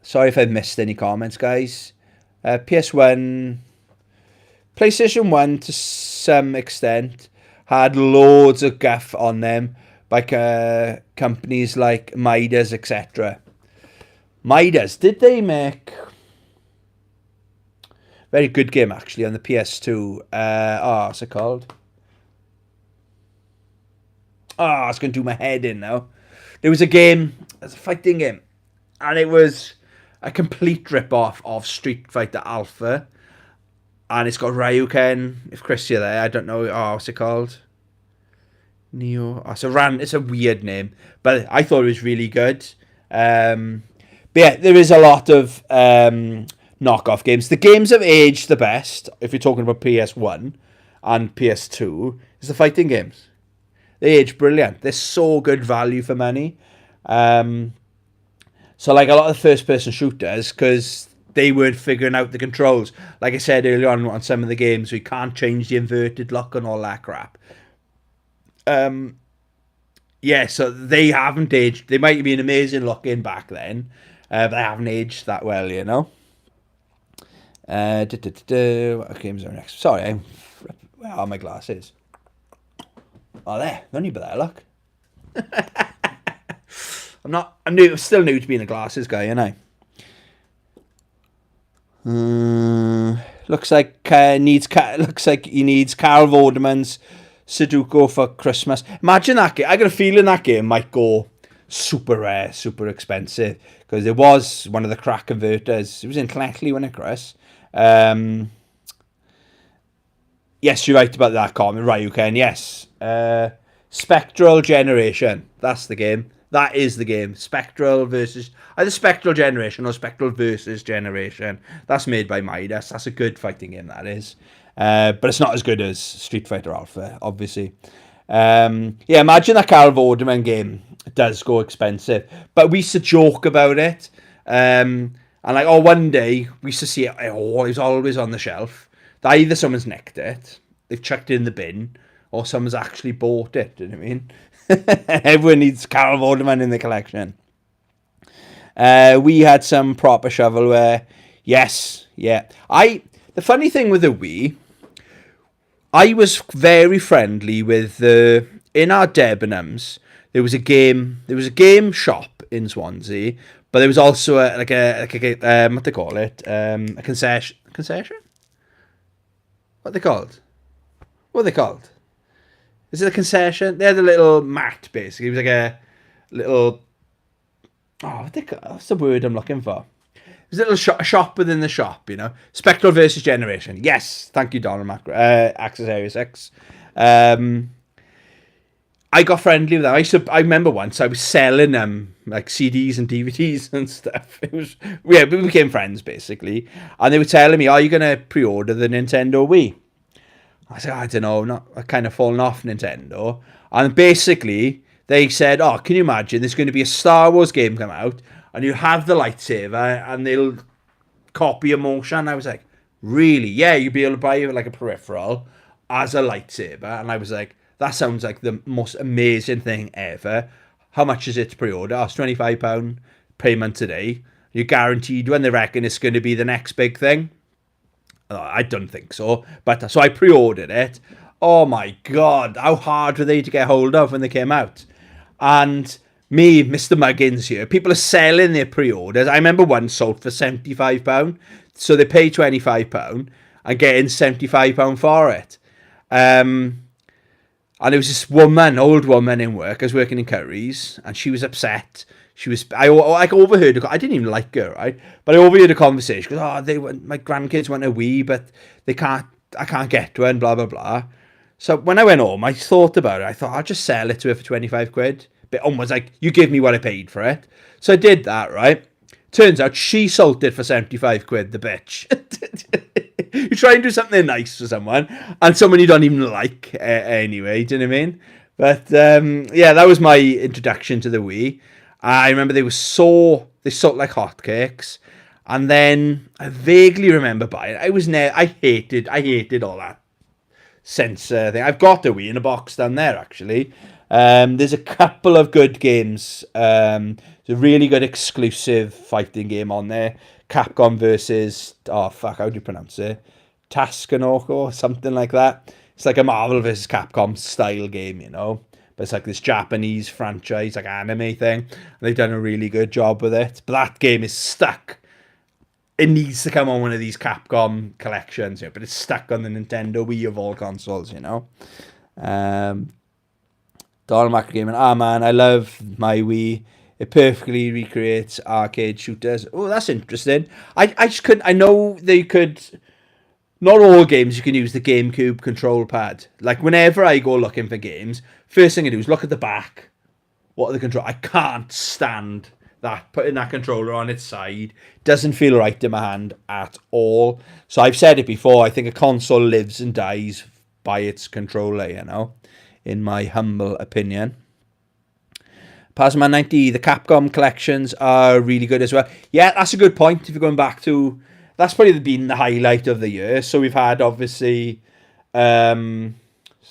Sorry if I missed any comments, guys. PS1, PlayStation 1 to some extent had loads of guff on them by companies like Midas, etc. Midas, did they make very good game actually on the PS2? What's it called? It's going to do my head in now. There was a game, it's a fighting game, and it was a complete rip-off of Street Fighter Alpha. And it's got Ryuken. If Chris, you're there, I don't know. What's it called? Neo. It's a weird name, but I thought it was really good. But yeah, there is a lot of knockoff games. The games have aged the best, if you're talking about PS1 and PS2, is the fighting games. They age brilliant. They're so good value for money. So like a lot of first-person shooters, because they weren't figuring out the controls. Like I said earlier on some of the games, we can't change the inverted lock and all that crap. So they haven't aged. They might have been amazing looking back then, but they haven't aged that well, you know. What games are next? Sorry, where are my glasses? Oh, there. They're only there, look. I'm still new to being a glasses guy, you know. Looks like he needs Carl Vorderman's Sudoku for Christmas. Imagine that game. I got a feeling that game might go super rare, super expensive, because it was one of the crack converters. It was intellectually, wasn't it, Chris? Yes, you're right about that comment, Ryuken. Yes, Spectral Generation. That's the game. That is the game. Spectral versus either Spectral Generation or Spectral versus Generation. That's made by Midas. That's a good fighting game, that is. But it's not as good as Street Fighter Alpha, obviously. Imagine that Carl Vorderman game does go expensive. But we used to joke about it. And one day we used to see it. It was always on the shelf. Either someone's nicked it, they've chucked it in the bin, or someone's actually bought it. Do you know what I mean? Everyone needs Carl Vorderman in the collection. We had some proper shovelware. Yes, yeah. The funny thing with the Wii, I was very friendly with in our Debenhams. There was a game shop in Swansea, but there was also what they call it, a Concession? What are they called? What are they called? Is it a concession? They had a little mat, basically. It was like a little... Oh, what's the word I'm looking for? It was a little shop within the shop, you know. Spectral versus Generation. Yes, thank you, Donald Access Area 6. I got friendly with them. I remember once I was selling them like CDs and DVDs and stuff. We became friends basically, and they were telling me, "Are you gonna pre-order the Nintendo Wii?" I said, "I don't know. I kind of fallen off Nintendo." And basically, they said, "Oh, can you imagine? There's going to be a Star Wars game come out, and you have the lightsaber, and they'll copy your motion." I was like, "Really? Yeah, you'll be able to buy like a peripheral as a lightsaber." And I was like, that sounds like the most amazing thing ever. How much is it to pre-order? Oh, it's £25 payment today. You're guaranteed when they reckon it's going to be the next big thing. I don't think so. But so I pre-ordered it. Oh my God, how hard were they to get hold of when they came out? And me, Mr. Muggins here, people are selling their pre-orders. I remember one sold for £75. So they pay £25 and getting £75 for it. And there was this woman, old woman in work. I was working in Curry's, and she was upset. I overheard. I didn't even like her, right? But I overheard a conversation. Because my grandkids want a Wii, but they can't. I can't get one. Blah blah blah. So when I went home, I thought about it. I thought I'll just sell it to her for 25 quid. But almost like, you give me what I paid for it. So I did that, right? Turns out she sold it for 75 quid, the bitch. You try and do something nice for someone, and someone you don't even like anyway, do you know what I mean? But yeah, that was my introduction to the Wii. I remember they sold like hotcakes, and then I vaguely remember buying it. I hated all that sensor thing. I've got the Wii in a box down there, actually. There's a couple of good games. There's a really good exclusive fighting game on there. Capcom versus... Oh, fuck, how do you pronounce it? Taskanoko or something like that. It's like a Marvel versus Capcom style game, you know? But it's like this Japanese franchise, like anime thing. And they've done a really good job with it. But that game is stuck. It needs to come on one of these Capcom collections, you know, but it's stuck on the Nintendo Wii of all consoles, you know? Donald Macro Gaming. Man, I love my Wii. It perfectly recreates arcade shooters. Oh, that's interesting. I just couldn't... I know they could... Not all games you can use the GameCube control pad. Like, whenever I go looking for games, first thing I do is look at the back. What are the controls? I can't stand that. Putting that controller on its side doesn't feel right in my hand at all. So I've said it before. I think a console lives and dies by its controller, you know, in my humble opinion. Pazman 90, the Capcom collections are really good as well. Yeah, that's a good point. If you're going back to... That's probably been the highlight of the year. So we've had, obviously... the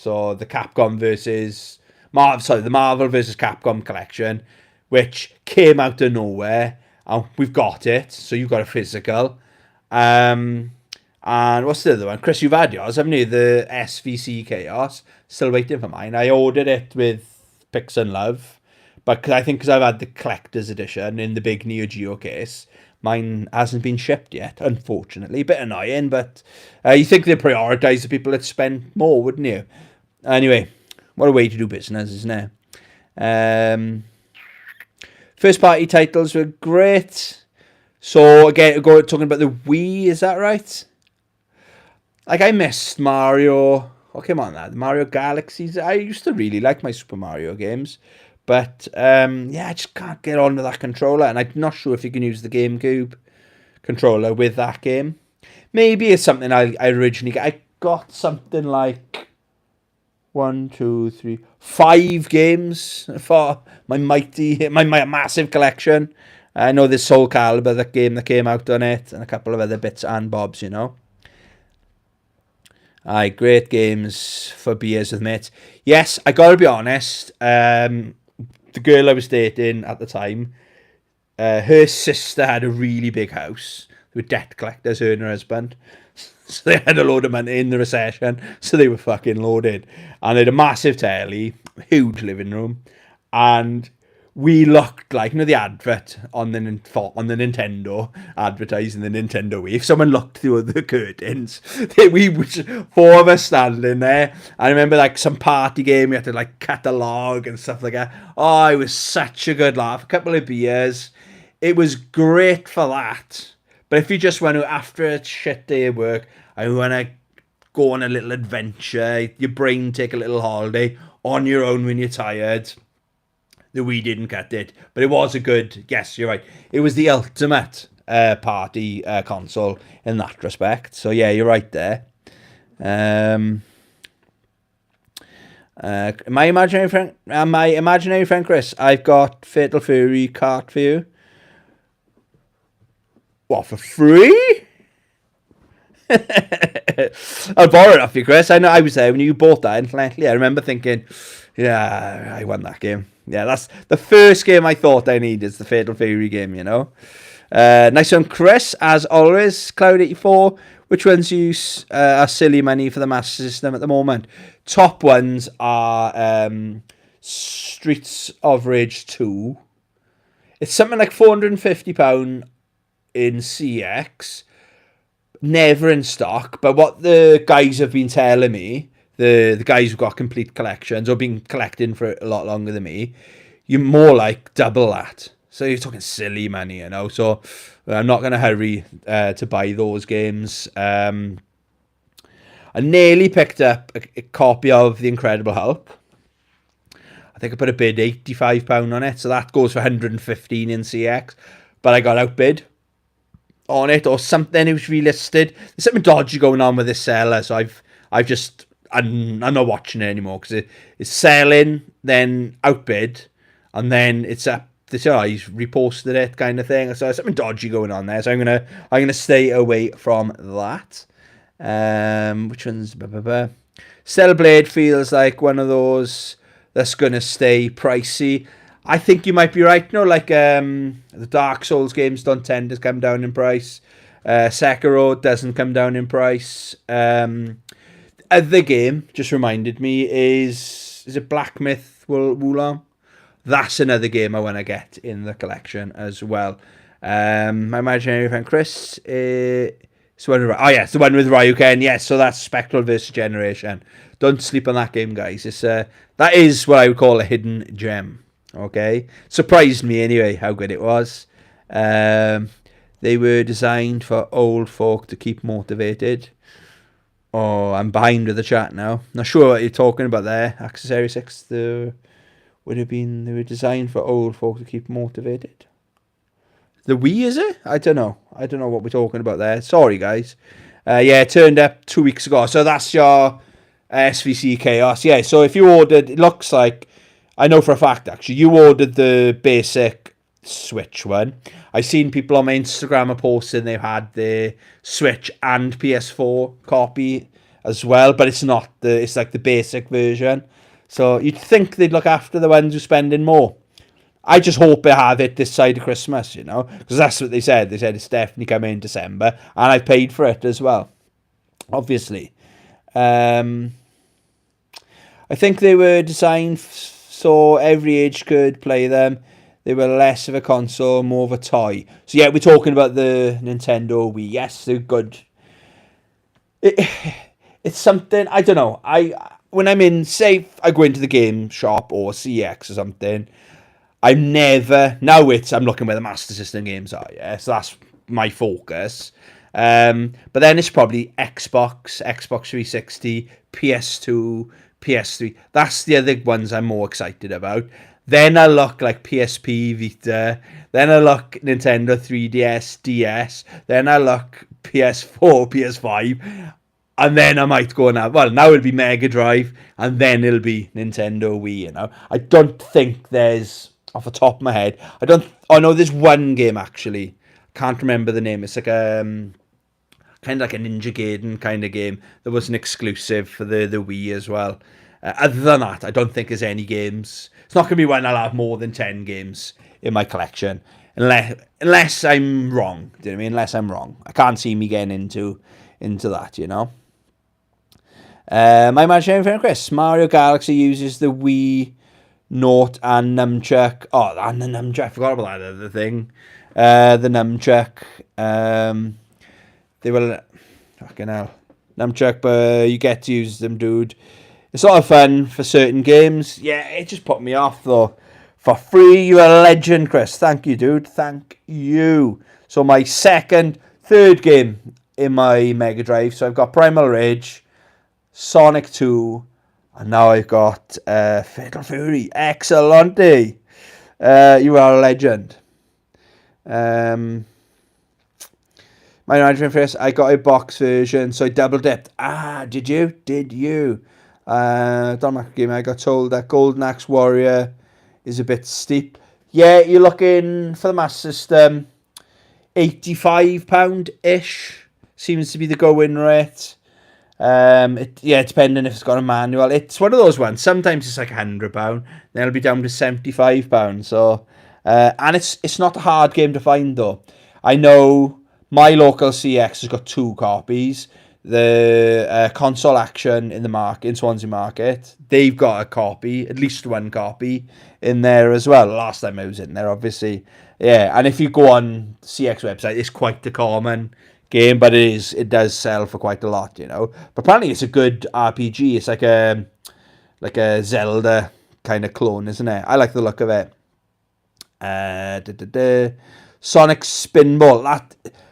Capcom versus... the Marvel versus Capcom collection, which came out of nowhere. And we've got it. So you've got a physical. And what's the other one? Chris, you've had yours, haven't you? The SVC Chaos. Still waiting for mine. I ordered it with Pix and Love. But because I've had the collector's edition in the big Neo Geo case, mine hasn't been shipped yet, unfortunately. A bit annoying, but you think they'd prioritise the people that spend more, wouldn't you? Anyway, what a way to do business, isn't it? First party titles were great. So, again, talking about the Wii, is that right? Like, I missed Mario. What came on that? Mario Galaxies. I used to really like my Super Mario games. But, I just can't get on with that controller. And I'm not sure if you can use the GameCube controller with that game. Maybe it's something I originally got. I got something like 5 games for my my massive collection. I know there's Soul Calibur, that game that came out on it, and a couple of other bits and bobs, you know. Aye, great games for beers with mates. Yes, I gotta be honest. The girl I was dating at the time, her sister had a really big house. They were debt collectors, her and her husband. So they had a load of money in the recession, so they were fucking loaded. And they had a massive telly, huge living room. And we looked like, you know, the advert on the Nintendo advertising the Nintendo Wii. If someone looked through the curtains, we was 4 of us standing there. I remember like some party game, we had to like cut a log and stuff like that. Oh, it was such a good laugh. A couple of beers. It was great for that. But if you just want to, after a shit day of work, I want to go on a little adventure, your brain take a little holiday on your own when you're tired, the Wii didn't cut it. But it was a good, yes, you're right. It was the ultimate party console in that respect. So yeah, you're right there. My imaginary friend Chris, I've got Fatal Fury cart for you. What, for free? I'll borrow it off you, Chris. I know I was there when you bought that incidentally. I remember thinking, yeah, I won that game. Yeah, that's the first game I thought I needed, is the Fatal Fury game, you know. Nice one, Chris. As always, Cloud84. Which ones use are silly money for the Master System at the moment? Top ones are Streets of Rage 2. It's something like £450 in CX. Never in stock, but what the guys have been telling me, the guys who've got complete collections or been collecting for a lot longer than me, you're more like double that. So you're talking silly money, you know. So I'm not going to hurry to buy those games. I nearly picked up a copy of The Incredible Hulk. I think I put a bid £85 on it, so that goes for 115 in CX, but I got outbid on it or something. It was relisted. There's something dodgy going on with this seller, so I'm not watching it anymore because it's selling, then outbid, and then it's up. He's reposted it, kind of thing. So there's something dodgy going on there. So I'm gonna stay away from that. Which one's Stellar Blade feels like one of those that's gonna stay pricey. I think you might be right. No, like the Dark Souls games don't tend to come down in price. Sekiro doesn't come down in price. Other game just reminded me is it Black Myth Wulong? That's another game I want to get in the collection as well. My imaginary friend Chris. It's the one it's the one with Ryuken. Yes, so that's Spectral versus Generation. Don't sleep on that game, guys. It's that is what I would call a hidden gem. Okay, surprised me anyway how good it was. They were designed for old folk to keep motivated. Oh, I'm behind with the chat now. Not sure what you're talking about there. Accessory 6 they were designed for old folk to keep motivated. The Wii, is it? I don't know what we're talking about there. Sorry, guys. Yeah, it turned up 2 weeks ago. So that's your SVC Chaos. Yeah, so if you ordered, it looks like, I know for a fact, actually, you ordered the basic Switch one. I've seen people on my Instagram are posting they've had the Switch and PS4 copy as well, but it's not it's like the basic version. So you'd think they'd look after the ones who are spending more. I just hope they have it this side of Christmas, you know, because that's what they said. They said it's definitely coming in December, and I paid for it as well, obviously. I think they were designed so every age could play them. They were less of a console, more of a toy. So yeah, we're talking about the Nintendo Wii. Yes, they're good. It's something, I don't know. When I'm in, say, I go into the game shop or CX or something, I'm looking where the Master System games are, yeah? So that's my focus. But then it's probably Xbox 360, PS2, PS3. That's the other ones I'm more excited about. Then I look like PSP, Vita. Then I look Nintendo 3DS, DS. Then I look PS4, PS5. And then I might go now it'll be Mega Drive. And then it'll be Nintendo Wii, you know. I don't think there's, off the top of my head, no, there's one game actually. Can't remember the name. It's like kind of like a Ninja Gaiden kind of game that was an exclusive for the Wii as well. Other than that, I don't think there's any games. It's not going to be one I'll have more than 10 games in my collection. Unless I'm wrong. Do you know what I mean? Unless I'm wrong. I can't see me getting into that, you know. My imaginary friend Chris. Mario Galaxy uses the Wii Note and nunchuck. Oh, and the nunchuck. I forgot about that other thing. The nunchuck. They were fucking hell. Nunchuck, but you get to use them, dude. It's a lot of fun for certain games. Yeah, it just put me off though. For free, you're a legend, Chris. Thank you, dude. Thank you. So my third game in my Mega Drive. So I've got Primal Rage, Sonic 2, and now I've got Fatal Fury. Excellente. You are a legend. My management first, I got a box version, so I double dipped. Ah, did you? Did you? Don't like the game. I got told that Golden Axe Warrior is a bit steep. Yeah, you're looking for the Master System. £85-ish seems to be the going rate. Depending if it's got a manual. It's one of those ones. Sometimes it's like £100, then it'll be down to £75. So, and it's not a hard game to find though. I know my local CX has got 2 copies. The Console Action in Swansea Market, they've got a copy, at least one copy in there as well. Last time I was in there, obviously. Yeah, and if you go on CX website, it's quite the common game, but it does sell for quite a lot, you know. But apparently it's a good RPG. It's like a Zelda kind of clone, isn't it? I like the look of it. Sonic Spinball.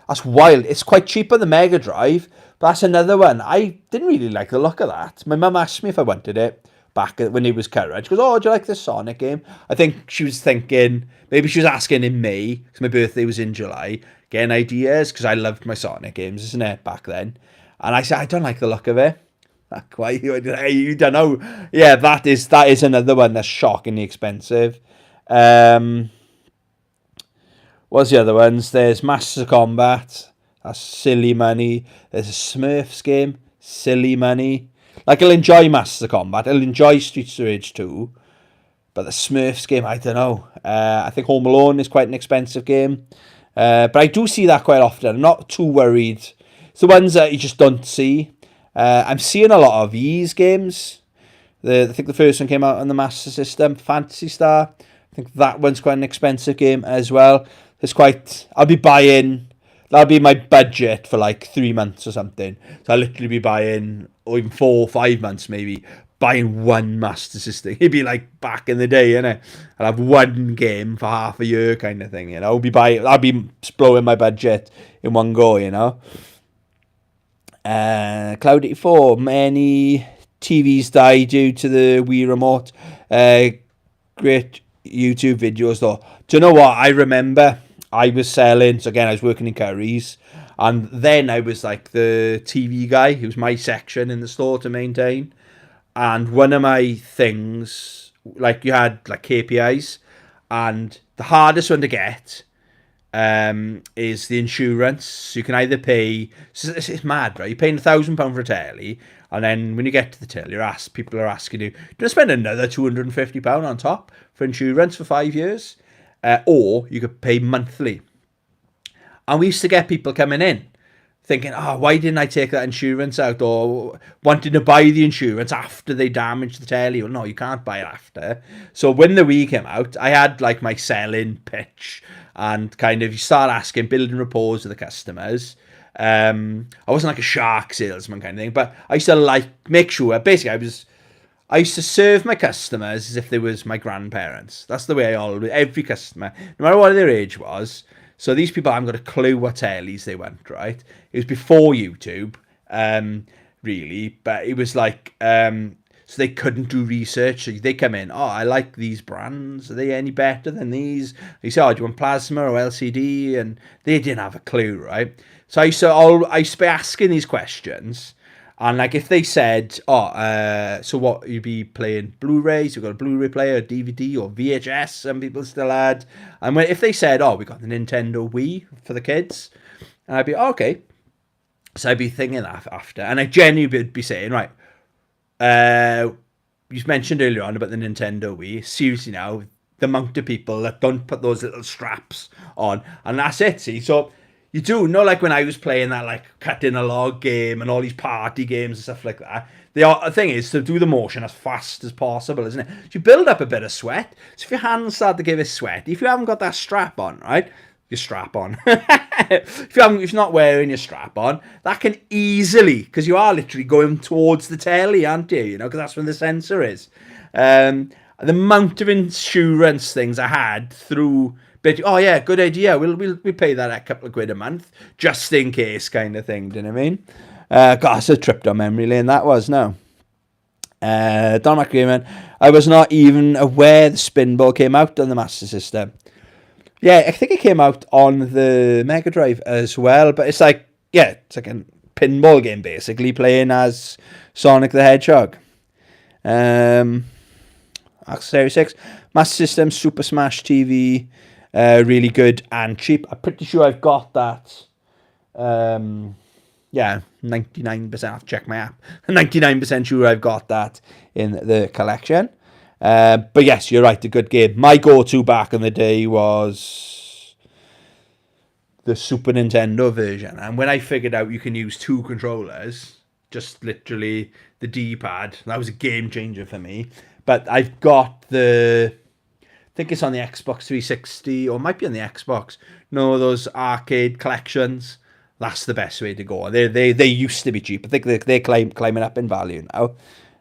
That's wild. It's quite cheap on the Mega Drive, but that's another one. I didn't really like the look of that. My mum asked me if I wanted it back when it was current. She goes, "Oh, do you like this Sonic game?" I think she was thinking, maybe she was asking in May, because my birthday was in July, getting ideas, because I loved my Sonic games, isn't it, back then. And I said, I don't like the look of it. Why? You don't know. Yeah, that is another one that's shockingly expensive. What's the other ones? There's Master Combat. That's silly money. There's a Smurfs game. Silly money. Like, I'll enjoy Master Combat. I'll enjoy Streets of Rage 2. But the Smurfs game, I don't know. I think Home Alone is quite an expensive game. But I do see that quite often. I'm not too worried. It's the ones that you just don't see. I'm seeing a lot of these games. I think the first one came out on the Master System, Phantasy Star. I think that one's quite an expensive game as well. I'll be buying, that'll be my budget for like 3 months or something. So I'll literally be buying, or even 4 or 5 months maybe, buying one Master System. It'd be like back in the day, innit? I'll have one game for half a year kind of thing, you know? I'll be blowing my budget in one go, you know? Cloud 84, many TVs die due to the Wii remote. Great YouTube videos though. Do you know what? I remember I was selling, so again, I was working in Curry's, and then I was like the TV guy. It was my section in the store to maintain. And one of my things, like, you had like KPIs, and the hardest one to get is the insurance. So you can either pay, it's mad, right? You're paying £1,000 for a telly, and then when you get to the till, people are asking you, do you want to spend another £250 on top for insurance for 5 years? Or you could pay monthly. And we used to get people coming in thinking, oh, why didn't I take that insurance out? Or wanting to buy the insurance after they damaged the telly. Well, no, you can't buy it after. So when the Wii came out, I had like my selling pitch, and kind of you start asking, building rapport with the customers. I wasn't like a shark salesman kind of thing, but I used to make sure, basically I used to serve my customers as if they was my grandparents. That's the way every customer, no matter what their age was. So these people haven't got a clue what tellies they want, right? It was before YouTube, really, but it was like, so they couldn't do research. So they come in, oh, I like these brands. Are they any better than these? They say, oh, do you want plasma or LCD? And they didn't have a clue, right? So I used to be asking these questions. And like, if they said, oh, so what, you'd be playing Blu-rays, you've got a Blu-ray player, DVD, or VHS, some people still had. And if they said, oh, we got the Nintendo Wii for the kids, and I'd be, oh, okay. So I'd be thinking that after. And I genuinely would be saying, right, you mentioned earlier on about the Nintendo Wii. Seriously now, the amount of people that don't put those little straps on. And that's it, see? So you do know, like when I was playing that like cutting a log game and all these party games and stuff like that, The thing is to do the motion as fast as possible, isn't it? So you build up a bit of sweat. So if your hands start to give it sweat, if you haven't got that strap on, right? Your strap on. If you're not wearing your strap on, that can easily, because you are literally going towards the telly, aren't you? You know, because that's where the sensor is. The amount of insurance things I had through. But oh yeah, good idea. We'll pay that a couple of quid a month just in case, kind of thing. Do you know what I mean? God, it's a trip down memory lane that was. No. Don McGreeman, I was not even aware the Spinball came out on the Master System. Yeah, I think it came out on the Mega Drive as well. But it's like, yeah, it's like a pinball game basically, playing as Sonic the Hedgehog. Series 6, Master System, Super Smash TV, really good and cheap. I'm pretty sure I've got that. Yeah, 99%. I have to check my app. 99% sure I've got that in the collection. But yes, you're right, a good game. My go-to back in the day was the Super Nintendo version. And when I figured out you can use 2 controllers, just literally the D-pad, that was a game changer for me. But I've got I think it's on the Xbox 360, or it might be on the Xbox. No, those arcade collections. That's the best way to go. They used to be cheap. I think they're climbing up in value now.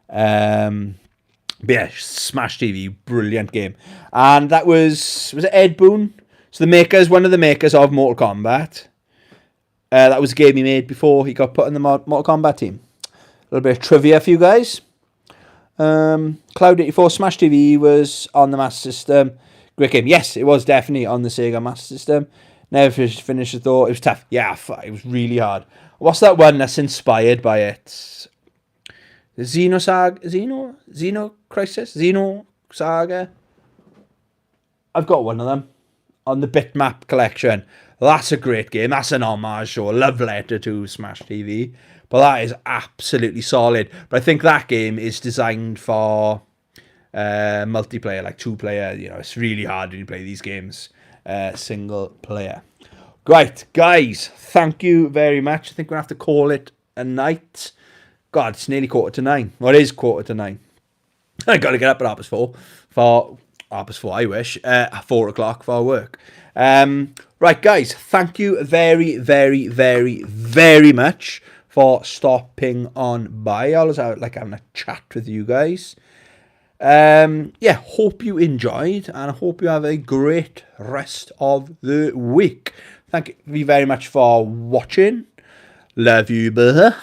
But yeah, Smash TV, brilliant game. And that was it Ed Boon? So one of the makers of Mortal Kombat. That was a game he made before he got put in the Mortal Kombat team. A little bit of trivia for you guys. Cloud 84 Smash TV was on the Master System. Great game. Yes, it was definitely on the Sega Master System. Never finished the thought. It was tough. Yeah, it was really hard. What's that one that's inspired by it? The Xeno Saga? I've got one of them on the Bitmap collection. That's a great game. That's an homage or a love letter to Smash TV. But that is absolutely solid. But I think that game is designed for multiplayer, like 2-player. You know, it's really hard when you play these games single player. Right, guys, thank you very much. I think we're going to have to call it a night. God, it's nearly 8:45. Well, it is 8:45. I got to get up at 4:30 for 4:30, I wish. 4 o'clock for work. Right, guys, thank you very, very, very, very much for stopping on by. I was like having a chat with you guys. Yeah, hope you enjoyed, and I hope you have a great rest of the week. Thank you very much for watching. Love you, bye.